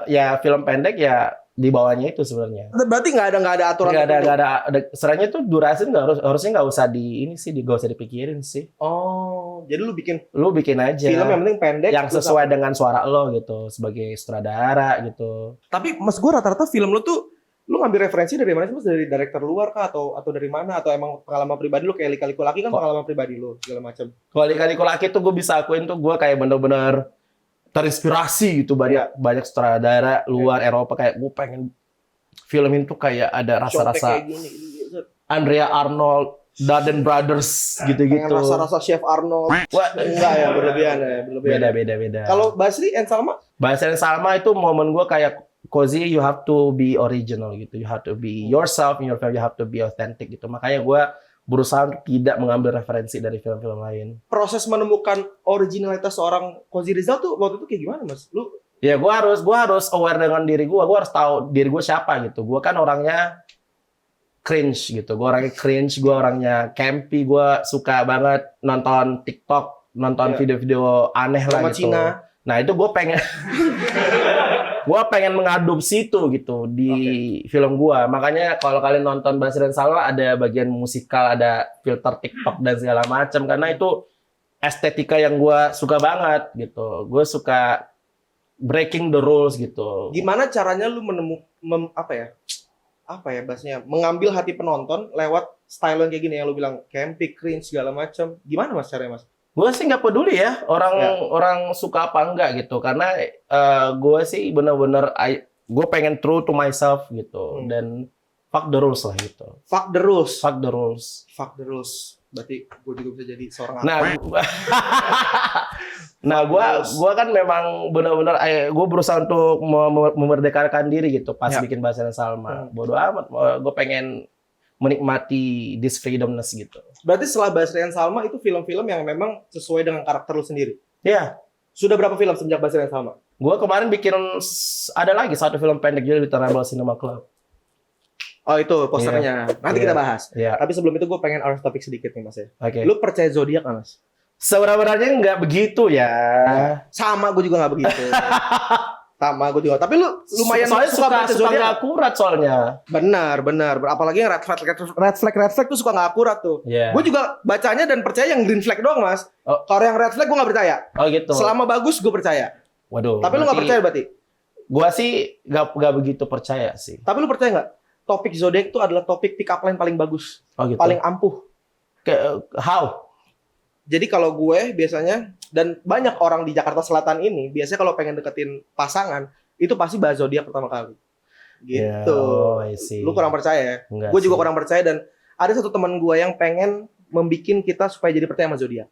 ya film pendek ya di bawahnya itu sebenarnya. Berarti nggak ada aturan. Nggak ada. Sebenarnya tuh durasi harusnya nggak usah nggak usah dipikirin sih. Oh, jadi lu bikin aja. Film yang penting pendek. Yang sesuai dengan suara lo gitu sebagai sutradara gitu. Tapi Mas gue rata-rata film lu tuh lu ngambil referensi dari mana sih Mas? Dari director luar kah atau dari mana? Atau emang pengalaman pribadi lu kayak Lika-Liku Laki kan pengalaman pribadi lu segala macam. Kalau Lika-Liku Laki tuh gue bisa akuin tuh gue kayak bener-bener terinspirasi gitu banyak sutradara luar Eropa kayak gue pengen filmin tuh kayak ada rasa-rasa Andrea Arnold, Darden Brothers gitu-gitu. Pengen rasa-rasa Chef Arnold. Wah, enggak ya, berlebihan. Beda. Kalau Basri and Salma? Basri and Salma itu momen gue kayak Cozy, you have to be original gitu. You have to be yourself in your film, you have to be authentic gitu. Makanya gue berusaha untuk tidak mengambil referensi dari film-film lain. Proses menemukan originalitas seorang Cozy Rizal tuh waktu itu kayak gimana, Mas? Ya gue harus aware dengan diri gue harus tahu diri gue siapa gitu. Gue kan orangnya cringe gitu. Gue orangnya cringe, gue orangnya campy, gue suka banget nonton TikTok, nonton video-video aneh lah gitu. Cina. Nah itu gue pengen mengadopsi itu gitu di film gue. Makanya kalau kalian nonton Basri dan Salma ada bagian musikal, ada filter TikTok dan segala macam karena itu estetika yang gue suka banget gitu. Gue suka breaking the rules gitu. Gimana caranya lu bahasnya mengambil hati penonton lewat style yang kayak gini yang lu bilang campy, cringe segala macam. Gimana Mas caranya Mas? Gue sih nggak peduli ya orang suka apa enggak gitu karena gue sih bener-bener gue pengen true to myself gitu dan fuck the rules lah gitu. Fuck the rules. Berarti gue juga bisa jadi seorang gue kan memang benar-benar gue berusaha untuk memerdekakan diri gitu pas bikin Basri dan Salma. Bodoh amat, gue pengen menikmati this freedomness gitu. Berarti setelah Basri dan Salma itu film-film yang memang sesuai dengan karakter lu sendiri? Iya. Sudah berapa film sejak Basri dan Salma? Gue kemarin bikin ada lagi 1 film pendek juga di Ternabel Cinema Club. Oh itu posternya. Nanti kita bahas. Iya. Tapi sebelum itu gue pengen out of topic sedikit nih Mas ya. Oke. Lu percaya zodiak nggak Mas? Sebenarnya nggak begitu ya. Sama gue juga nggak begitu. Sama gue juga. Tapi lu lumayan soalnya suka baca zodiak. nggak akurat soalnya. Benar. Apalagi yang red flag tuh suka nggak akurat tuh. Yeah. Gue juga bacanya dan percaya yang green flag doang Mas. Oh. Kalau yang red flag gue nggak percaya. Oh gitu. Selama bagus gue percaya. Waduh. Tapi lu nggak percaya berarti? Gua sih nggak begitu percaya sih. Tapi lu percaya nggak? Topik zodiak itu adalah topik pick up line paling bagus. Oh gitu. Paling ampuh. How? Jadi kalau gue biasanya dan banyak orang di Jakarta Selatan ini biasanya kalau pengen deketin pasangan itu pasti bahas zodiak pertama kali. Gitu. Yeah, oh, I see. Lu kurang percaya ya? Enggak Gue juga sih. kurang percaya dan ada satu teman gue yang pengen membikin kita supaya jadi percaya sama zodiak.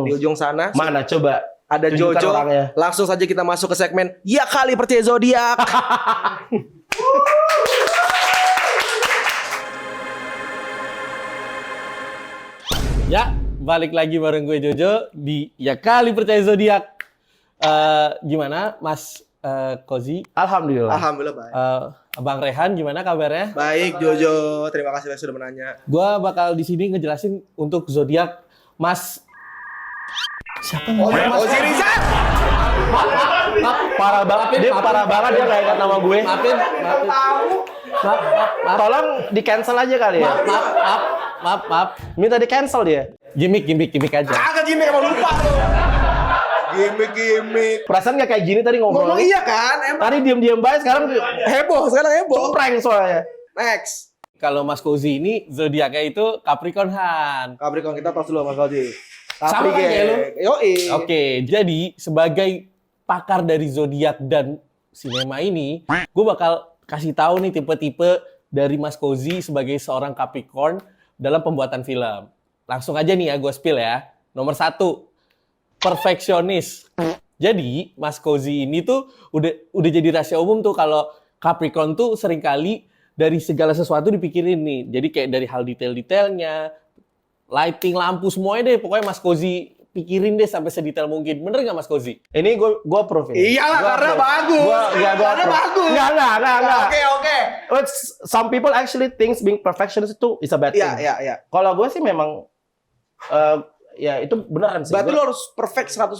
Di ujung sana Mana coba? ada Tunjukkan Jojo. orangnya. Langsung saja kita masuk ke segmen Ya Kali Percaya Zodiak. Ya, balik lagi bareng gue Jojo di Ya Kali Percaya Zodiak. Gimana Mas Kozi? Alhamdulillah. Alhamdulillah baik. Bang Rehan gimana kabarnya? Baik Jojo, terima kasih sudah menanya. Gua bakal di sini ngejelasin untuk zodiak Mas siapa Oh, namanya? Ozi Rizal. Parah banget. Dia parah banget dia nggak ingat nama gue. Maafin. Maaf. Tolong di cancel aja kali ya. Maaf. Minta di cancel dia. Gimik aja. Agak gimmick emang lupa lu. Gimmick. Perasaan nggak kayak gini tadi Ngomong ngomong. iya kan? Emang Tadi diem baik sekarang heboh, sekarang heboh. prank soalnya. Next. Kalau Mas Kozi ini zodiaknya itu Capricorn Han. Capricorn kita tos dulu Mas Ozi. Sama kan kayak lu? Yoi. Oke, jadi sebagai pakar dari zodiak dan sinema ini, gue bakal kasih tahu nih tipe-tipe dari Mas Kozi sebagai seorang Capricorn dalam pembuatan film. Langsung aja nih ya, gue spill ya. Nomor 1, perfeksionis. Jadi Mas Kozi ini tuh udah jadi rahasia umum tuh kalau Capricorn tuh seringkali dari segala sesuatu dipikirin nih. Jadi kayak dari hal detail-detailnya, lighting, lampu, semuanya deh. Pokoknya Mas Kozi pikirin deh sampai sedetail mungkin. Bener nggak Mas Kozi? Ini gue proof ini. Iyalah karena bagus. Karena bagus. Enggak. Oke. Some people actually thinks being perfectionist itu is a bad thing. Iya. Kalau gue sih memang ya itu beneran sih. Berarti lo harus perfect 100%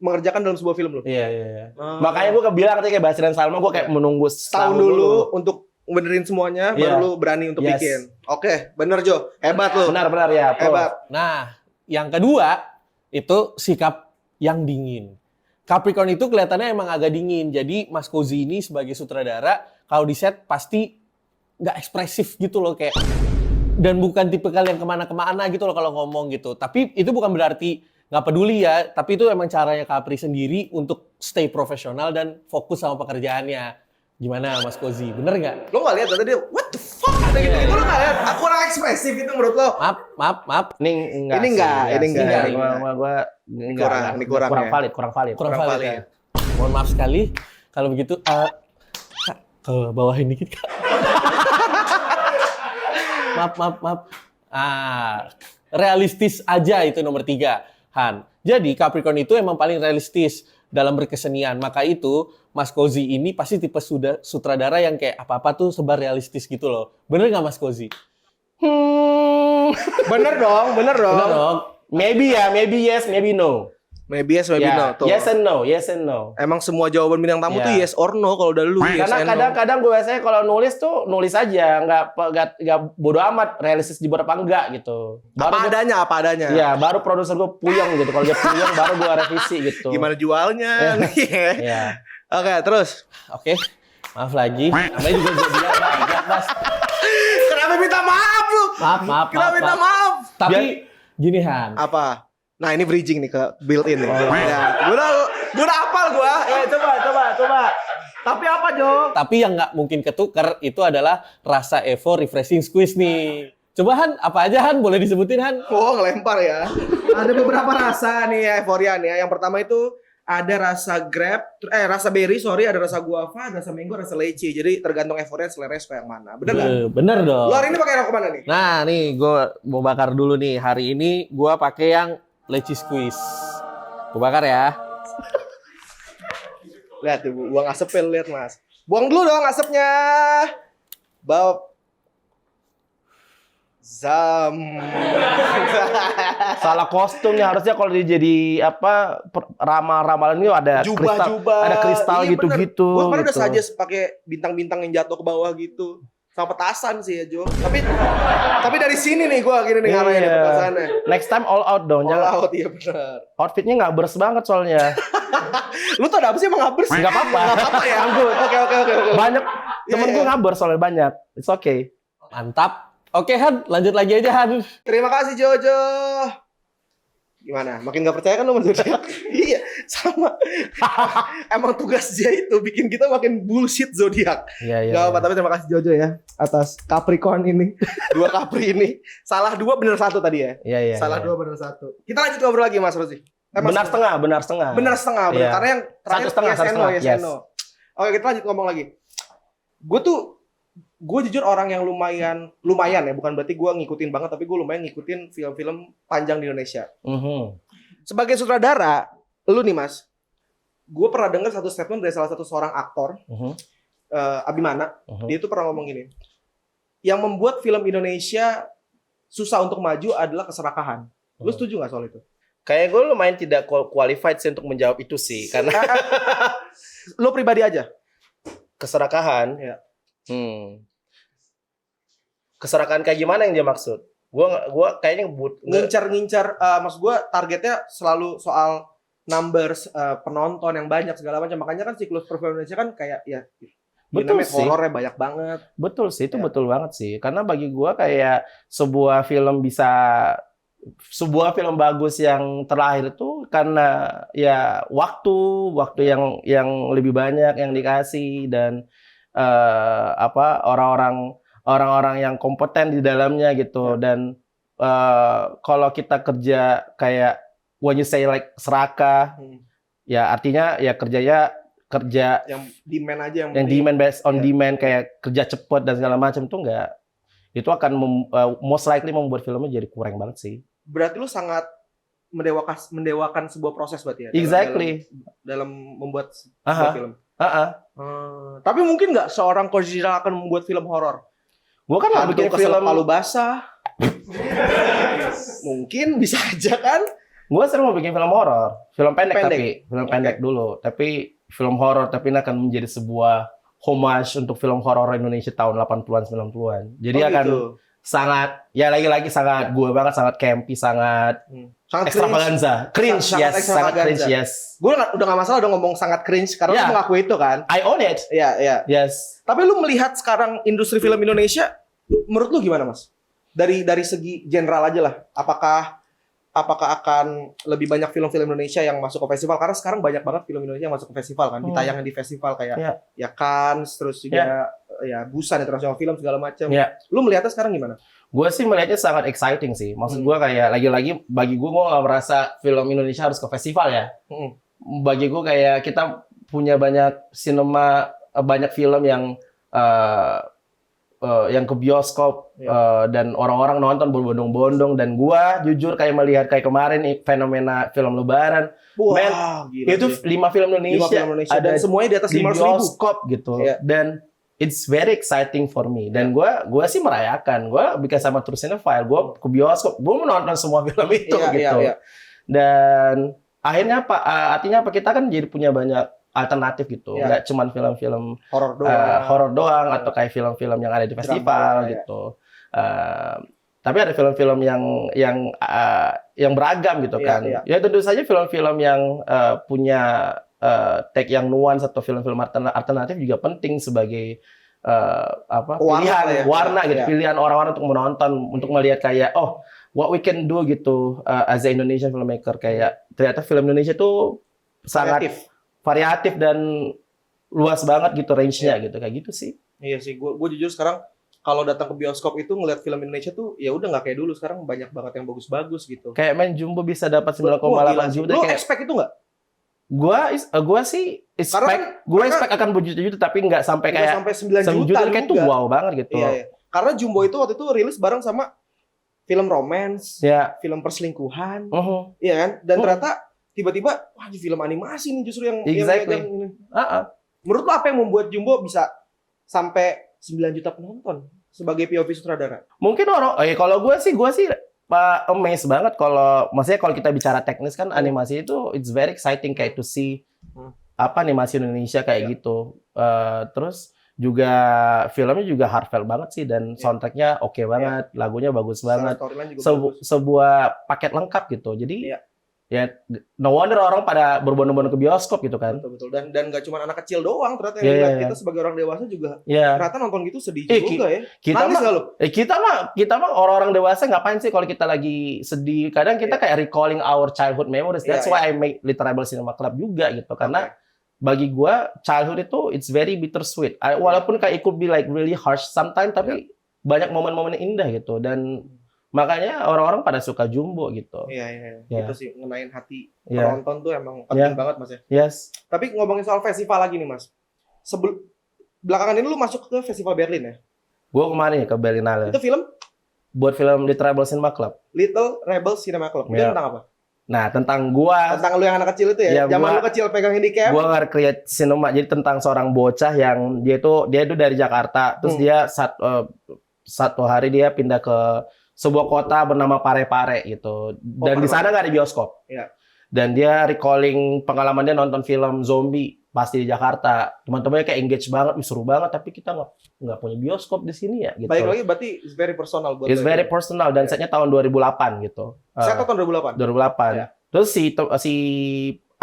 mengerjakan dalam sebuah film lo. Iya. Makanya gue bilang kayak Basri dan Salma gue kayak menunggu Setahun dulu untuk benerin semuanya baru Iya. lu berani untuk Yes. bikin. Oke, bener Jo. Hebat lu. Benar ya. Pro. Hebat. Nah, yang kedua itu sikap yang dingin. Capricorn itu kelihatannya emang agak dingin. Jadi Mas Kozi ini sebagai sutradara kalau di set pasti nggak ekspresif gitu loh kayak dan bukan tipe kalian kemana-kemana gitu loh kalau ngomong gitu. Tapi itu bukan berarti nggak peduli ya. Tapi itu emang caranya Capri sendiri untuk stay profesional dan fokus sama pekerjaannya. Gimana Mas Kozi? Bener nggak? Lo nggak lihat tadi dia what the fuck ada gitu-gitu lo nggak lihat? Aku kurang ekspresif itu menurut lo? Maaf. Ini enggak. Ini enggak. Ini kurang kurang ya. valid. Kurang Kurang valid valid. ya. Mohon maaf sekali. Kalau begitu, Kak, ke bawahin dikit Kak. Maaf. Realistis aja itu nomor 3, Han. Jadi Capricorn itu emang paling realistis dalam berkesenian. Maka itu Mas Kozi ini pasti tipe sutradara yang kayak apa-apa tuh sebar realistis gitu loh. Bener nggak Mas Kozi? Bener dong. Bener dong. Maybe yes, maybe no. Maybe yes, maybe no. Tuh. Yes and no. Emang semua jawaban bintang tamu tuh Ya. yes or no kalau udah lu. Yes Karena and no. kadang-kadang gue biasanya kalau nulis aja, nggak bodo amat realistis dibuat apa enggak gitu. Apa adanya. Iya, baru produser gue puyeng gitu. Kalau dia puyeng baru gue revisi gitu. Gimana jualnya? Iya. Oke, terus. Oke. Maaf lagi. Namanya juga zodiak Mas. Kenapa minta maaf lu? Maaf. Kenapa minta maaf? Tapi gini Han. Apa? Nah, ini bridging nih ke built-in nih. Ya, gua udah hafal gua. Coba. Tapi apa, Jo? Tapi yang nggak mungkin ketuker itu adalah rasa Evo refreshing squeeze nih. Coba Han, apa aja Han? Boleh disebutin Han? Oh, ngelempar ya. Ada beberapa rasa nih ya, Euphoria nih ya. Yang pertama itu ada rasa rasa berry, ada rasa guava, ada rasa mango, rasa leci. Jadi tergantung Euphoria selera suka yang mana. Bener nggak? Bener dong. Lo hari ini pakai rokok mana nih? Nah nih, gue mau bakar dulu nih. Hari ini gue pakai yang leci squeeze. Gue bakar ya. Lihat tuh, buang asapnya, lihat Mas. Buang dulu dong asapnya. Bab Zam. Salah kostumnya, harusnya kalau dia jadi apa ramalan ini ada Jubah-jubah. ada kristal Iya, gitu-gitu. Gue kemarin gitu. udah saja pakai bintang-bintang yang jatuh ke bawah gitu. Sama petasan sih ya Jo. Tapi dari sini nih gue gini nih ngarahin Iya. petasannya. Next time all out dong. All Jangan out, iya benar. outfitnya nggak bers banget soalnya. Lu tau ada apa sih emang ngabers? Nggak apa-apa. Nggak apa-apa ya? Oke. Banyak temen Iya, gue iya. ngabers soalnya banyak. It's okay. Mantap. Oke Han, lanjut lagi aja Han. Terima kasih Jojo. Gimana? Makin gak percaya kan lu sama zodiak? Iya, sama. Emang tugas dia itu bikin kita makin bullshit zodiak. Iya. Gak apa, tapi terima kasih Jojo ya atas Capricorn ini. 2 Capri ini. Salah 2 bener 1 tadi ya. Iya. Salah 2 bener 1. Kita lanjut ngobrol lagi Mas Rozi. Benar setengah. Bener setengah. Iya. Karena yang terakhir Satu setengah. yes and no. Oke, kita lanjut ngomong lagi. Gue jujur orang yang lumayan ya, bukan berarti gue ngikutin banget, tapi gue lumayan ngikutin film-film panjang di Indonesia. Sebagai sutradara, lu nih Mas, gue pernah dengar satu statement dari salah satu seorang aktor, Abimana. Dia tuh pernah ngomong gini, yang membuat film Indonesia susah untuk maju adalah keserakahan. Lu setuju nggak soal itu? Kayak gue lumayan tidak qualified sih untuk menjawab itu sih, karena Lu pribadi aja. keserakahan. Ya. Keserakahan kayak gimana yang dia maksud? Gua kayaknya Ngincar, maksud gue targetnya selalu soal numbers, penonton yang banyak segala macam. Makanya kan siklus perfilman Indonesia kan kayak ya betul namanya sih. horornya banyak banget. Betul sih, itu Ya. betul banget sih. Karena bagi gua kayak sebuah film bagus yang terlahir itu karena ya waktu yang lebih banyak yang dikasih dan orang-orang yang kompeten di dalamnya gitu. Dan kalau kita kerja kayak when you say like serakah, ya artinya ya kerja Yang demand aja yang demand based on Ya. demand, kayak kerja cepet dan segala macam tuh enggak, itu akan most likely membuat filmnya jadi kurang banget sih. Berarti lu sangat mendewakan sebuah proses berarti ya. Exactly. Dalam membuat sebuah film. Tapi mungkin nggak seorang Kozhira akan membuat film horor? Gue kan nggak bikin film. Palu basah. Mungkin bisa aja kan? Gue sering mau bikin film horor, film pendek. Tapi film Oke. pendek dulu. Tapi film horor, tapi ini akan menjadi sebuah homage untuk film horor Indonesia tahun 80-an 90-an. Jadi akan gitu. sangat, ya lagi-lagi sangat gue banget, sangat campy, sangat Sangat extravaganza, cringe, Sangat yes, sangat cringe, extravaganza. yes. Gue udah gak masalah udah ngomong sangat cringe karena Ya. lu mengakui itu kan. I own it, Iya. yes. Tapi lu melihat sekarang industri film Indonesia, menurut lu gimana Mas? Dari segi general aja lah. Apakah akan lebih banyak film-film Indonesia yang masuk ke festival? Karena sekarang banyak banget film Indonesia yang masuk ke festival kan, ditayangin di festival kayak Ya. ya Cannes, terus juga ya Busan International Film segala macam. Ya. Lu melihatnya sekarang gimana? Gue sih melihatnya sangat exciting sih. Maksud gue kayak lagi-lagi bagi gue nggak merasa film Indonesia harus ke festival ya. Bagi gue kayak kita punya banyak banyak film yang ke bioskop dan orang-orang nonton berbondong-bondong, dan gue jujur kayak melihat kayak kemarin nih fenomena film Lebaran. Wah, gila Itu sih. 5 film Indonesia, 5 film Indonesia ada dan semuanya di atas di 500.000. bioskop gitu. Iya. Dan it's very exciting for me. Dan gue sih merayakan. Gue bikin sama True Cinephile. Gue ke bioskop. Gue menonton semua film itu gitu. Iya. Dan akhirnya apa? Artinya apa? Kita kan jadi punya banyak alternatif gitu. Iya. Nggak cuma film-film Horor doang. horor doang atau kayak film-film yang ada di festival Drama, gitu. Tapi ada film-film yang beragam gitu Iya, kan. iya. Ya tentu saja film-film yang punya take yang nuans atau film-film alternatif juga penting sebagai pilihan lah ya. warna gitu, Iya. pilihan orang-orang untuk menonton, untuk melihat kayak what we can do gitu as a Indonesian filmmaker, kayak ternyata film Indonesia tuh sangat variatif dan luas banget gitu range-nya gitu, kayak gitu sih. Iya sih, gue jujur sekarang kalau datang ke bioskop itu ngeliat film Indonesia tuh ya udah nggak kayak dulu, sekarang banyak banget yang bagus-bagus gitu. Kayak main Jumbo bisa dapat Wah, 9,8 gila sih. juta Lu kayak expect itu nggak? gua sih expect akan berjuta-juta, tapi nggak sampai Nggak kayak sampai 9 1 juta kayak itu juga. wow banget gitu. Iya. Karena Jumbo itu waktu itu rilis bareng sama film romance, Ya. film perselingkuhan, iya kan? Dan ternyata tiba-tiba wah ini film animasi nih justru yang Exactly. yang ini. Menurut lo apa yang membuat Jumbo bisa sampai 9 juta penonton sebagai POV sutradara. Mungkin kalau gue sih amazed banget maksudnya kalau kita bicara teknis kan animasi itu it's very exciting kayak to see apa animasi Indonesia kayak gitu. Terus juga filmnya juga heartfelt banget sih dan soundtracknya oke banget, lagunya bagus banget. Sebuah paket lengkap gitu. Jadi ya no wonder orang pada berbondong-bondong ke bioskop gitu kan. Betul. Dan nggak cuma anak kecil doang ternyata yang lihat. Kita sebagai orang dewasa juga ternyata nonton gitu sedih juga ya. Nangis nggak lo? Kita mah orang-orang dewasa ngapain sih kalau kita lagi sedih? Kadang kita kayak recalling our childhood memories. That's why I make Literable Cinema Club juga gitu. Karena bagi gua childhood itu it's very bittersweet. Walaupun kayak it could be like really harsh sometimes, tapi banyak momen-momen indah gitu. Dan makanya orang-orang pada suka Jumbo gitu. Iya. Itu sih ngenain hati penonton tuh emang penting banget Mas ya. Yes. Tapi ngomongin soal festival lagi nih Mas. Belakangan ini lu masuk ke festival Berlin ya? Gua kemarin ke Berlinale. Itu film? Buat film Little Rebel Cinema Club. Little Rebel Cinema Club. Itu tentang apa? Nah, tentang gua. Tentang lu yang anak kecil itu ya? Zaman lu kecil pegang handicap. Gua nge-create cinema. Jadi tentang seorang bocah yang dia itu dari Jakarta. Terus dia satu hari dia pindah ke sebuah kota bernama Parepare gitu. Dan di sana nggak ada bioskop. Iya. Dan dia recalling pengalaman dia nonton film zombie pasti di Jakarta. Teman-temannya kayak engage banget, seru banget. Tapi kita nggak punya bioskop di sini ya. Gitu. Baik lagi berarti it's very personal buat. It's very personal dan setnya tahun 2008 gitu. Set tahun 2008. 2008. Ya. Terus si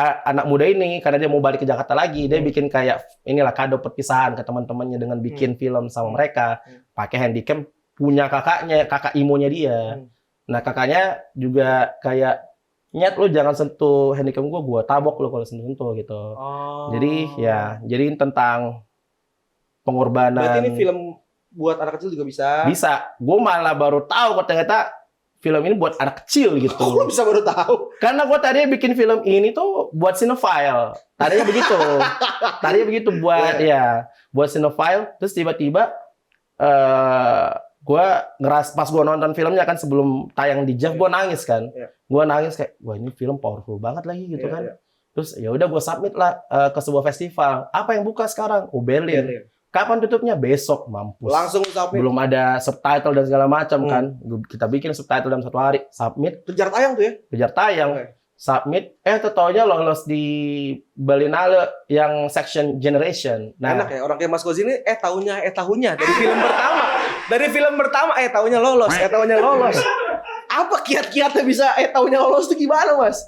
anak muda ini karena dia mau balik ke Jakarta lagi, dia bikin kayak inilah kado perpisahan ke teman-temannya dengan bikin film sama mereka. Pakai handycam punya kakak imonya dia. Nah, kakaknya juga kayak nyet lu jangan sentuh handycam gua tabok lu kalau sentuh gitu. Jadi tentang pengorbanan. Berarti ini film buat anak kecil juga bisa? Bisa. Gua malah baru tahu kok ternyata film ini buat anak kecil gitu. Kok lu bisa baru tahu? Karena gua tadi bikin film ini tuh buat cinephile. Tadinya begitu buat buat cinephile. Terus tiba-tiba pas gue nonton filmnya kan sebelum tayang di Jeff, gue nangis kan. Gue nangis kayak, wah ini film powerful banget lagi gitu kan. Terus ya udah gue submit lah ke sebuah festival. Apa yang buka sekarang? Berlin. Kapan tutupnya? Besok. Mampus. Langsung submit. Belum ada subtitle dan segala macam kan. Kita bikin subtitle dalam 1 hari. Submit. Kejar tayang tuh ya? Kejar tayang. Submit. Taunya lolos di Berlinale yang section generation. Nah, enak ya orang kayak Mas Kozi ini tahunya dari film pertama. Dari film pertama tahunya lolos. Apa kiat-kiatnya bisa tahunya lolos itu gimana, Mas?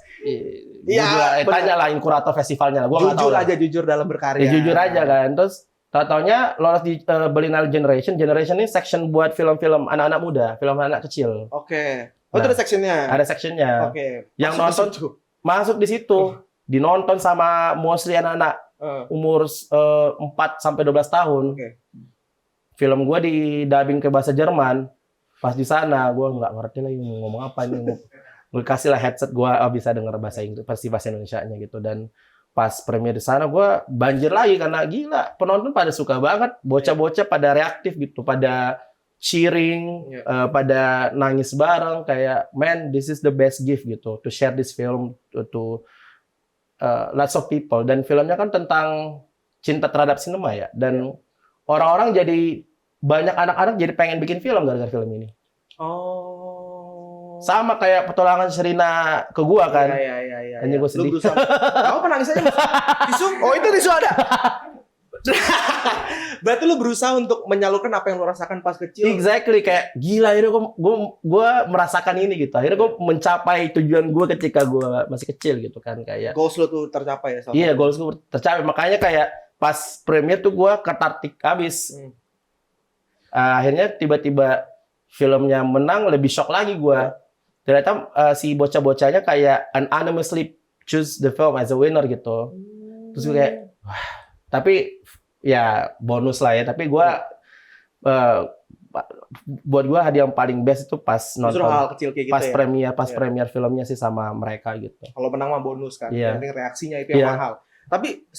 Iya, tanyalah kurator festivalnya lah. Gua enggak tahu. Jujur dalam berkarya. Jujur aja kan. Terus taunya lolos di Berlinale Generation. Generation ini section buat film-film anak-anak muda, film anak kecil. Oke. Itu ada sectionnya? Ada sectionnya. Oke. Yang nonton masuk di situ. Dinonton sama mostly anak-anak umur 4 sampai 12 tahun. Film gue di dubbing ke bahasa Jerman. Pas di sana gue nggak ngerti lagi mau ngomong apa ini. Gue kasih lah headset gue bisa dengar bahasa Inggris, pasti bahasa Indonesianya gitu. Dan pas premier di sana gue banjir lagi karena gila penonton pada suka banget, bocah-bocah pada reaktif gitu, pada cheering, pada nangis bareng kayak man this is the best gift gitu to share this film to lots of people. Dan filmnya kan tentang cinta terhadap sinema ya, dan orang-orang jadi banyak anak-anak jadi pengen bikin film gara-gara film ini. Sama kayak petualangan Sherina ke gua kan. Iya. Hanya gua sedih. Kamu pernah nangis aja, Mas? Tisu? Oh, itu tisu ada. Berarti lu berusaha untuk menyalurkan apa yang lu rasakan pas kecil. Exactly, kayak gila akhirnya gua merasakan ini gitu. Akhirnya gua mencapai tujuan gua ketika gua masih kecil gitu kan, kayak goals lu tuh tercapai ya. Iya, goals gua tercapai. Makanya kayak pas premier tuh gua ketartik habis. Akhirnya tiba-tiba filmnya menang, lebih shock lagi gua. Ternyata si bocah-bocahnya kayak anonymously choose the film as a winner gitu. Terus gue kayak wah, tapi ya bonus lah ya, tapi gue buat gue hadiah yang paling best itu pas nonton hal kecil kayak gitu pas premier premier filmnya sih sama mereka gitu. Kalau menang mah bonus kan, yang penting reaksinya itu yang mahal. Tapi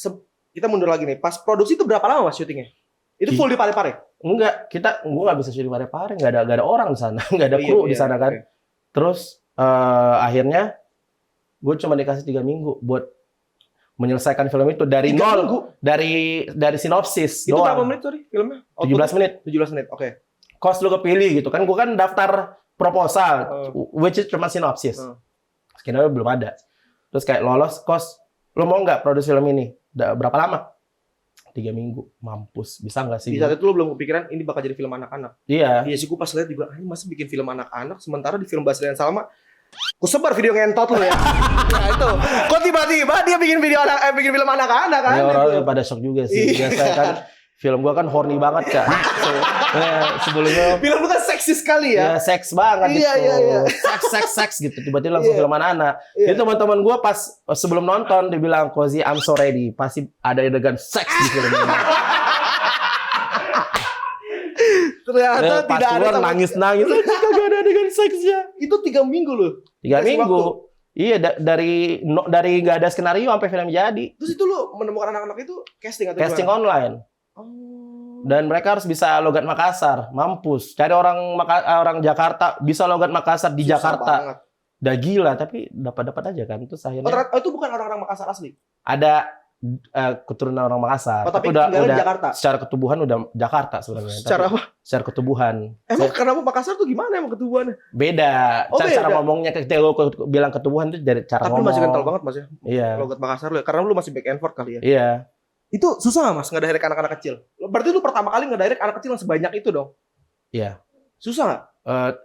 kita mundur lagi nih, pas produksi itu berapa lama Mas syutingnya? Itu full di Parepare? Enggak, gue nggak bisa syuting Parepare, nggak ada orang di sana, nggak ada kru di sana kan. Terus akhirnya gue cuma dikasih 3 minggu buat menyelesaikan film itu dari 3 nol, minggu? dari sinopsis Itu berapa doang. menit sorry filmnya? 17 menit. 17 menit. Oke. Kos lu kepilih gitu kan. Gue kan daftar proposal, which is cuma sinopsis. Skenario belum ada. Terus kayak lolos, Kos, lu mau nggak produksi film ini? Berapa lama? 3 minggu. Mampus. Bisa nggak sih? Di saat itu lu belum kepikiran ini bakal jadi film anak-anak. Iya. Iya sih, gue pas lihat juga, ini masa bikin film anak-anak, sementara di film Basri dan Salma, gue sebar video ngentot lu ya. Nah itu, kok tiba-tiba dia bikin bikin film anak-anak kan? Ya, Itu. orang pada shock juga sih. Iya. Biasa kan film gua kan horny banget Kak. Sebelumnya Film lu kan seksi sekali ya. ya seks banget Iya, gitu. iya. Seks gitu. Tiba-tiba langsung Iya. film anak-anak. Iya. Jadi teman-teman gua pas sebelum nonton dia bilang, "Kozi, I'm so ready." Pasti ada adegan seks di film ini. Ternyata Pas tidak ada keluar sama- nangis-nangis. Kagak ada adegan seksnya. Itu 3 minggu loh. 3 Kasih minggu. waktu. Iya, dari nggak ada skenario sampai film jadi. Terus itu lu menemukan anak-anak itu casting atau Casting gimana? online. Oh. Dan mereka harus bisa logat Makassar, mampus. Cari orang Jakarta bisa logat Makassar di Susah Jakarta. banget. Udah gila, tapi dapat aja kan. Terus Oh, akhirnya ternyata itu bukan orang-orang Makassar asli. ada keturunan orang Makassar. Oh, tapi tinggalnya di Jakarta. Secara ketubuhan udah Jakarta sebenarnya. Secara Tapi apa? secara ketubuhan. Emang kenapa Makassar tuh gimana emang ketubuhannya? Beda. Oh, Cara beda. ngomongnya ketika lu bilang ketubuhan itu dari cara Tapi lu ngomong. masih kental banget Mas ya. Iya. Logat Makassar lu ya. Karena lu masih back and forth kali ya. Iya. Itu susah nggak Mas ngedirect anak-anak kecil? Berarti lu pertama kali ngedirect anak kecil yang sebanyak itu dong? Iya. Susah nggak?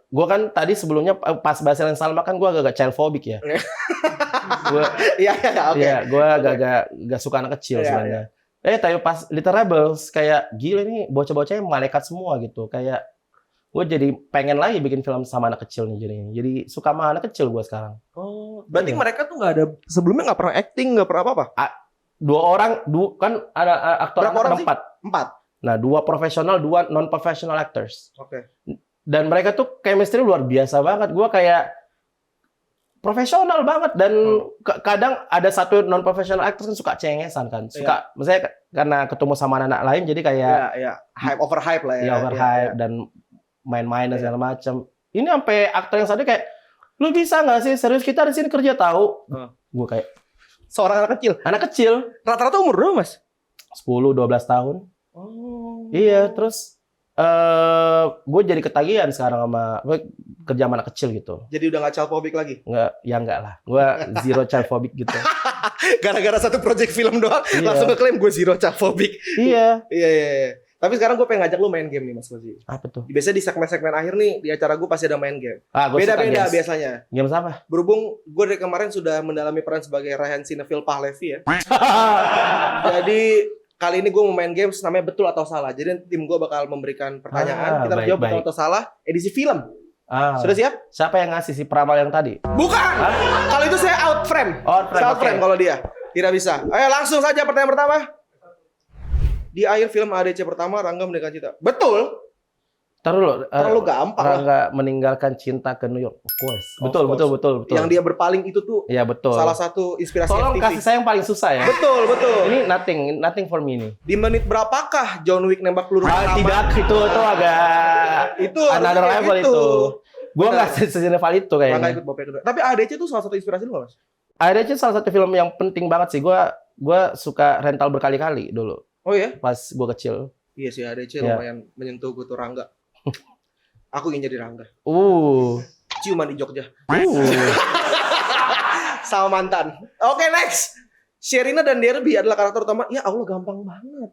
Gue kan tadi sebelumnya pas Basri dan Salma kan gue agak child phobic ya. Gue Iya, oke. Iya, gue agak suka anak kecil Iya, sebenarnya. Tapi pas Little Rebels kayak gila nih bocah-bocahnya malaikat semua gitu. Kayak gue jadi pengen lagi bikin film sama anak kecil nih jadinya. Jadi suka sama anak kecil gue sekarang. Oh, berarti Iya. mereka tuh nggak ada sebelumnya nggak pernah acting, nggak pernah apa-apa? 2 orang, kan ada aktor Berapa orang sih? 4. 4. Nah, 2 profesional, 2 non professional actors. Oke. Dan mereka tuh chemistry luar biasa banget. Gue kayak profesional banget dan kadang ada satu non professional actor kan suka cengesan kan. Suka misalnya karena ketemu sama anak lain jadi kayak Iya. Hype over hype lah ya. ya overhype Iya. dan main-main dan segala macam. Ini sampai aktor yang satu kayak, lu bisa nggak sih serius kita di sini kerja tahu? Gue kayak Seorang anak kecil Rata-rata umur berapa, Mas? 10-12 tahun. Oh. Iya, terus gue jadi ketagihan sekarang sama gue kerja sama anak kecil gitu. Jadi udah nggak child phobic lagi? Enggak lah. Gue zero child phobic gitu. Gara-gara satu project film doang, Iya. langsung ngeklaim gue zero child phobic. Iya. Iya. Tapi sekarang gue pengen ngajak lu main game nih, Mas Kozi. Apa tuh? Biasanya di segmen-segmen akhir nih, di acara gue pasti ada main game. Gue suka Beda-beda games. biasanya. Games apa? Berhubung gue dari kemarin sudah mendalami peran sebagai Rayhan Sinefil Pahlevi ya. Jadi kali ini gue mau main games namanya Betul atau Salah. Jadi tim gue bakal memberikan pertanyaan. Kita baik, jawab betul baik. atau salah. Edisi film. Sudah siap? Siapa yang ngasih si peramal yang tadi? Bukan. Kalau itu saya out frame. Out frame, Saya out oke. frame kalau dia. Tidak bisa. Ayo langsung saja pertanyaan pertama. Di akhir film ADC pertama Rangga meninggalkan cinta. Betul. Taruh lo. Terlalu gampang lah. Rangga meninggalkan cinta ke New York. Of course. Betul. Yang dia berpaling itu tuh Iya betul. salah satu inspirasi Tolong FTV. kasih saya yang paling susah ya. Betul. Ini nothing for me nih. Di menit berapakah John Wick nembak peluru pertama? Tidak, itu agak Itu another harusnya level itu. Gue Benar. nggak selevel itu Rangga kayaknya. ikut Bopek kedua. Tapi ADC itu salah satu inspirasi lu nggak, Mas? ADC salah satu film yang penting banget sih. Gue suka rental berkali-kali dulu Oh ya? pas gue kecil. Iya sih ADC Iya. lumayan menyentuh gue tuh Rangga. Aku ingin jadi Rangga. Uh. Ciuman di Jogja. Sama mantan. Oke, next. Sherina dan Derby adalah karakter utama. Ya Allah, gampang banget.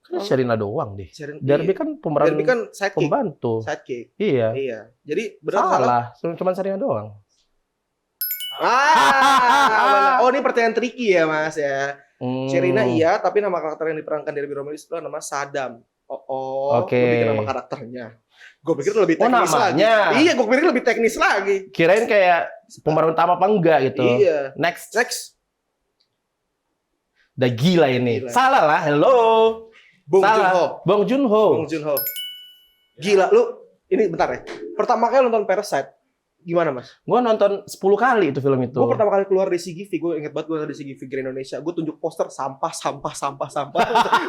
Kan Sherina doang deh. Derby Derby kan pemeran Derby kan sidekick. pembantu. Sidekick. Iya. Iya. Jadi benar salah. Cuma Sherina doang. Benar. Oh, ini pertanyaan tricky ya, Mas ya. Sherina Hmm. iya, tapi nama karakter yang diperankan Derby Romanis itu nama Saddam. Oke. Lu bikin nama karakternya. Gue pikir lebih Oh, teknis lagi. namanya. Iya, gue pikir lebih teknis lagi. Kirain kayak pemeran utama apa enggak gitu. Iya. Next. Next. Udah gila ini. Gila. Salah lah. Hello. Bong Salah. Joon-ho. Bong Joon-ho. Bong Joon-ho. Gila lu. Ini bentar ya. Pertama kali nonton Parasite. Gimana Mas? Gue nonton 10 kali itu film itu. Gue pertama kali keluar di CGV, gue inget banget gue di CGV Grand Indonesia. Gue tunjuk poster sampah.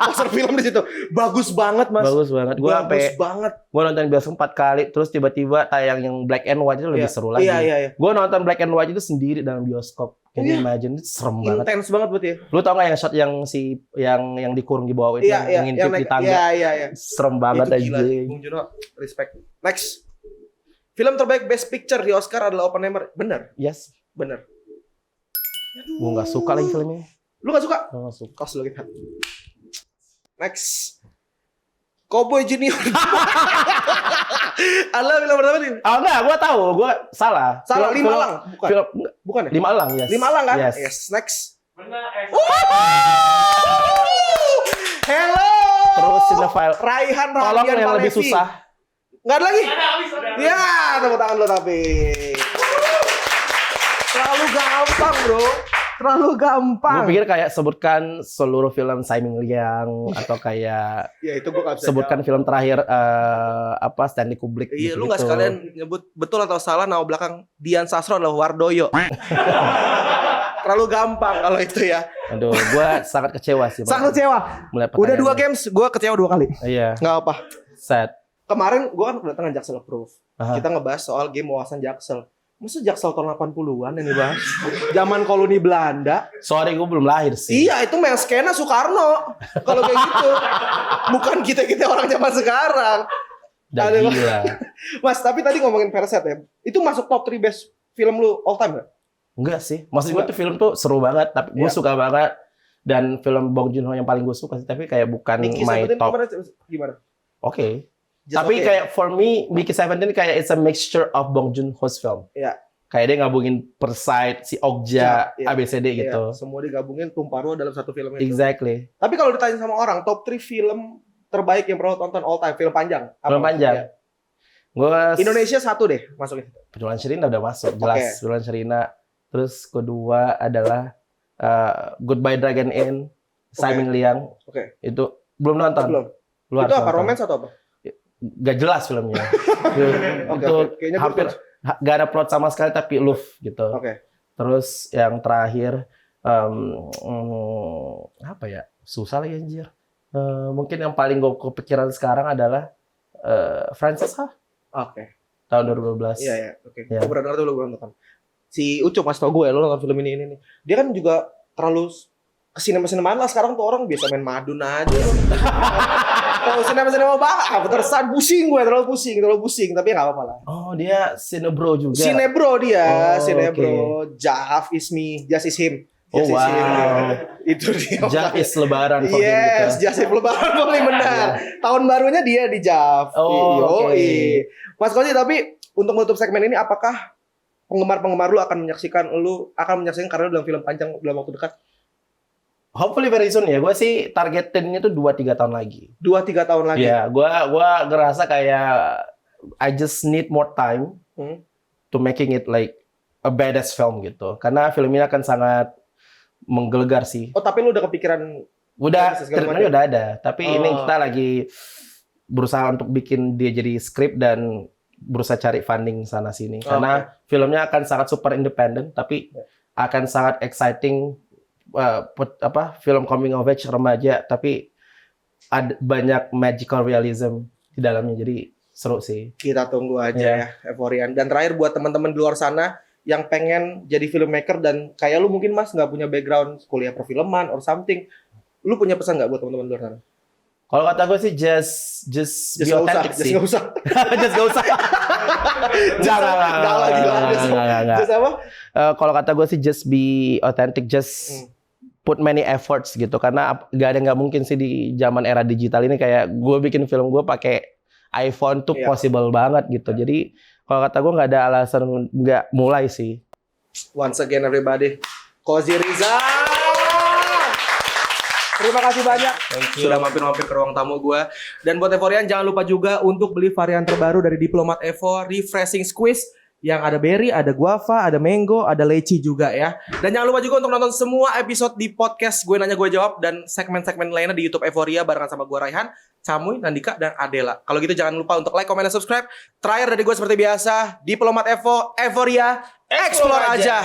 Poster film di situ. Bagus banget Mas. Bagus banget. Gue banget. Gue nonton bioskop 4 kali, terus tiba-tiba tayang yang black and white itu lebih seru lagi. Iya. Gue nonton black and white itu sendiri dalam bioskop. Can you imagine? Itu serem banget. Intens banget berarti ya. Lu tau gak yang shot yang yang dikurung di bawah itu, yang ngintip di tangga? Iya. Serem banget aja. Bung Juno, respect. Next. Film terbaik Best Picture di Oscar adalah Oppenheimer. Bener? Yes. Bener. Gue gak suka lagi filmnya. Lu gak suka? Gue gak suka. Kos lu kita. Next. Cowboy Junior. Adalah film pertama nih. Oh enggak, gue tahu. Gue salah. Salah, Lima Elang. Bukan. Film, bukan ya? 5 Elang, yes. 5 Elang kan? Yes. Next. Benar, Hello. Terus Cinephile. Raihan Tolong Radian yang lebih Palevi. susah. Nggak ada lagi? habis. Ya, tepuk tangan lo tapi. Terlalu gampang, bro. Terlalu gampang. Gue pikir kayak sebutkan seluruh film Tsai Ming-liang atau kayak Ya itu gue nggak bisa sebutkan jawab. film terakhir Stanley Kubrick. Iya, gitu-gitu. lu nggak sekalian nyebut betul atau salah nama belakang Dian Sastro adalah Wardoyo. Terlalu gampang kalau itu ya. Aduh, gue sangat kecewa sih. Sangat kecewa. Melihat Udah 2 pertanyaannya. games, gue kecewa 2 kali. Iya, Nggak apa. sad. Kemarin gue kan kedatangan Jaksel Proof. Aha. Kita ngebahas soal game wawasan Jaksel. Masa Jaksel tahun 80-an ini bahas? Zaman koloni Belanda. Sorry, gue belum lahir sih. Iya, itu main skena Soekarno. Kalau kayak gitu. Bukan kita-kita orang zaman sekarang. Udah Aduh. gila. Mas, tapi tadi ngomongin Parasite ya. Itu masuk top 3 best film lu all time gak? Enggak sih. Maksud gue tuh film tuh seru banget, tapi gue Iya. suka banget. Dan film Bong Joon-ho yang paling gue suka sih, tapi kayak bukan Mickey my 17 top. gimana? Oke. Just Tapi okay. kayak for me, Mickey 17 kayak it's a mixture of Bong Joon-ho's film. Iya. Kayak dia gabungin Parasite, si Okja, Iya. ABCD gitu. Iya, semua digabungin tumparuh dalam satu film itu. Exactly. Tapi kalau ditanya sama orang, top 3 film terbaik yang pernah lo tonton all time, film panjang. Apa? Film panjang. Iya. Gue Indonesia 1 deh masuknya. Penjualan Sherina udah masuk, jelas. Oke. Penjualan Sherina. Terus kedua adalah Goodbye Dragon Inn, Tsai Oke. Ming-liang. Oke. Itu belum nonton. Belum. Lu Itu harus apa? nonton. Romance atau apa? Gak jelas filmnya. Oke, Itu oke. Kayaknya hampir gak ada plot sama sekali tapi love gitu. Oke. Terus yang terakhir apa ya? Susah lagi anjir. Mungkin yang paling gue kepikiran sekarang adalah Frances Ha Oke. tahun 2012. Iya, iya. Oke. Iya. Gue pernah tuh lu belum nonton. Si Ucup mas tau gue, lo nonton film ini nih. Dia kan juga terlalu kesinema-sinemaan lah sekarang tuh orang biasa main madun aja. Kalau sinema-sinema banget, terusan pusing gue, terlalu pusing, tapi nggak apa-apa lah. Oh, dia Cinebro juga. Sinebro dia, Oh, Sinebro. Jaf is me, just is him. Oh, Just is him. wow. Itu dia. Jaf is lebaran for him Yes, gitu. just is lebaran paling benar. Tahun barunya dia di Jaf. Oh, oke. Mas Koji, tapi untuk menutup segmen ini, apakah penggemar-penggemar lu akan menyaksikan karena lu dalam film panjang dalam waktu dekat? Hopefully very soon ya. Gue sih targetinnya tuh 2-3 tahun lagi. 2-3 tahun lagi. Iya, gua ngerasa kayak I just need more time to making it like a badass film gitu. Karena film ini akan sangat menggelegar sih. Oh, tapi lu udah kepikiran Udah, bisa segala treatmentnya macam? udah ada. Tapi ini Oh. kita lagi berusaha untuk bikin dia jadi skrip dan berusaha cari funding sana sini. Karena filmnya akan sangat super independent, tapi akan sangat exciting. Film coming of age remaja, tapi ada banyak magical realism di dalamnya. Jadi seru sih. Kita tunggu aja Iya. ya, Euforian. Dan terakhir buat teman-teman di luar sana yang pengen jadi filmmaker dan kayak lu mungkin Mas nggak punya background kuliah perfilman or something, lu punya pesan nggak buat teman-teman di luar sana? Kalau kata gue sih just be nggak authentic usah, sih. nggak usah. Just gak usah. Nggak lagi lah. Enggak. Just apa? Kalau kata gue sih just be authentic, just put many efforts gitu. Karena nggak mungkin sih di zaman era digital ini kayak gue bikin film gue pakai iPhone tuh Iya. possible banget gitu. Jadi kalau kata gue nggak ada alasan nggak mulai sih. Once again everybody, Kozi Riza. Terima kasih banyak sudah mampir-mampir ke ruang tamu gue. Dan buat Euforian jangan lupa juga untuk beli varian terbaru dari Diplomat Evo Refreshing Squeeze yang ada berry, ada guava, ada mango, ada leci juga ya. Dan jangan lupa juga untuk nonton semua episode di podcast Gue Nanya Gue Jawab dan segmen-segmen lainnya di YouTube Euphoria barengan sama gue Raihan, Camuy, Nandika, dan Adela. Kalau gitu jangan lupa untuk like, comment, dan subscribe. Terakhir dari gue seperti biasa, Diplomat Euphoria, explore aja.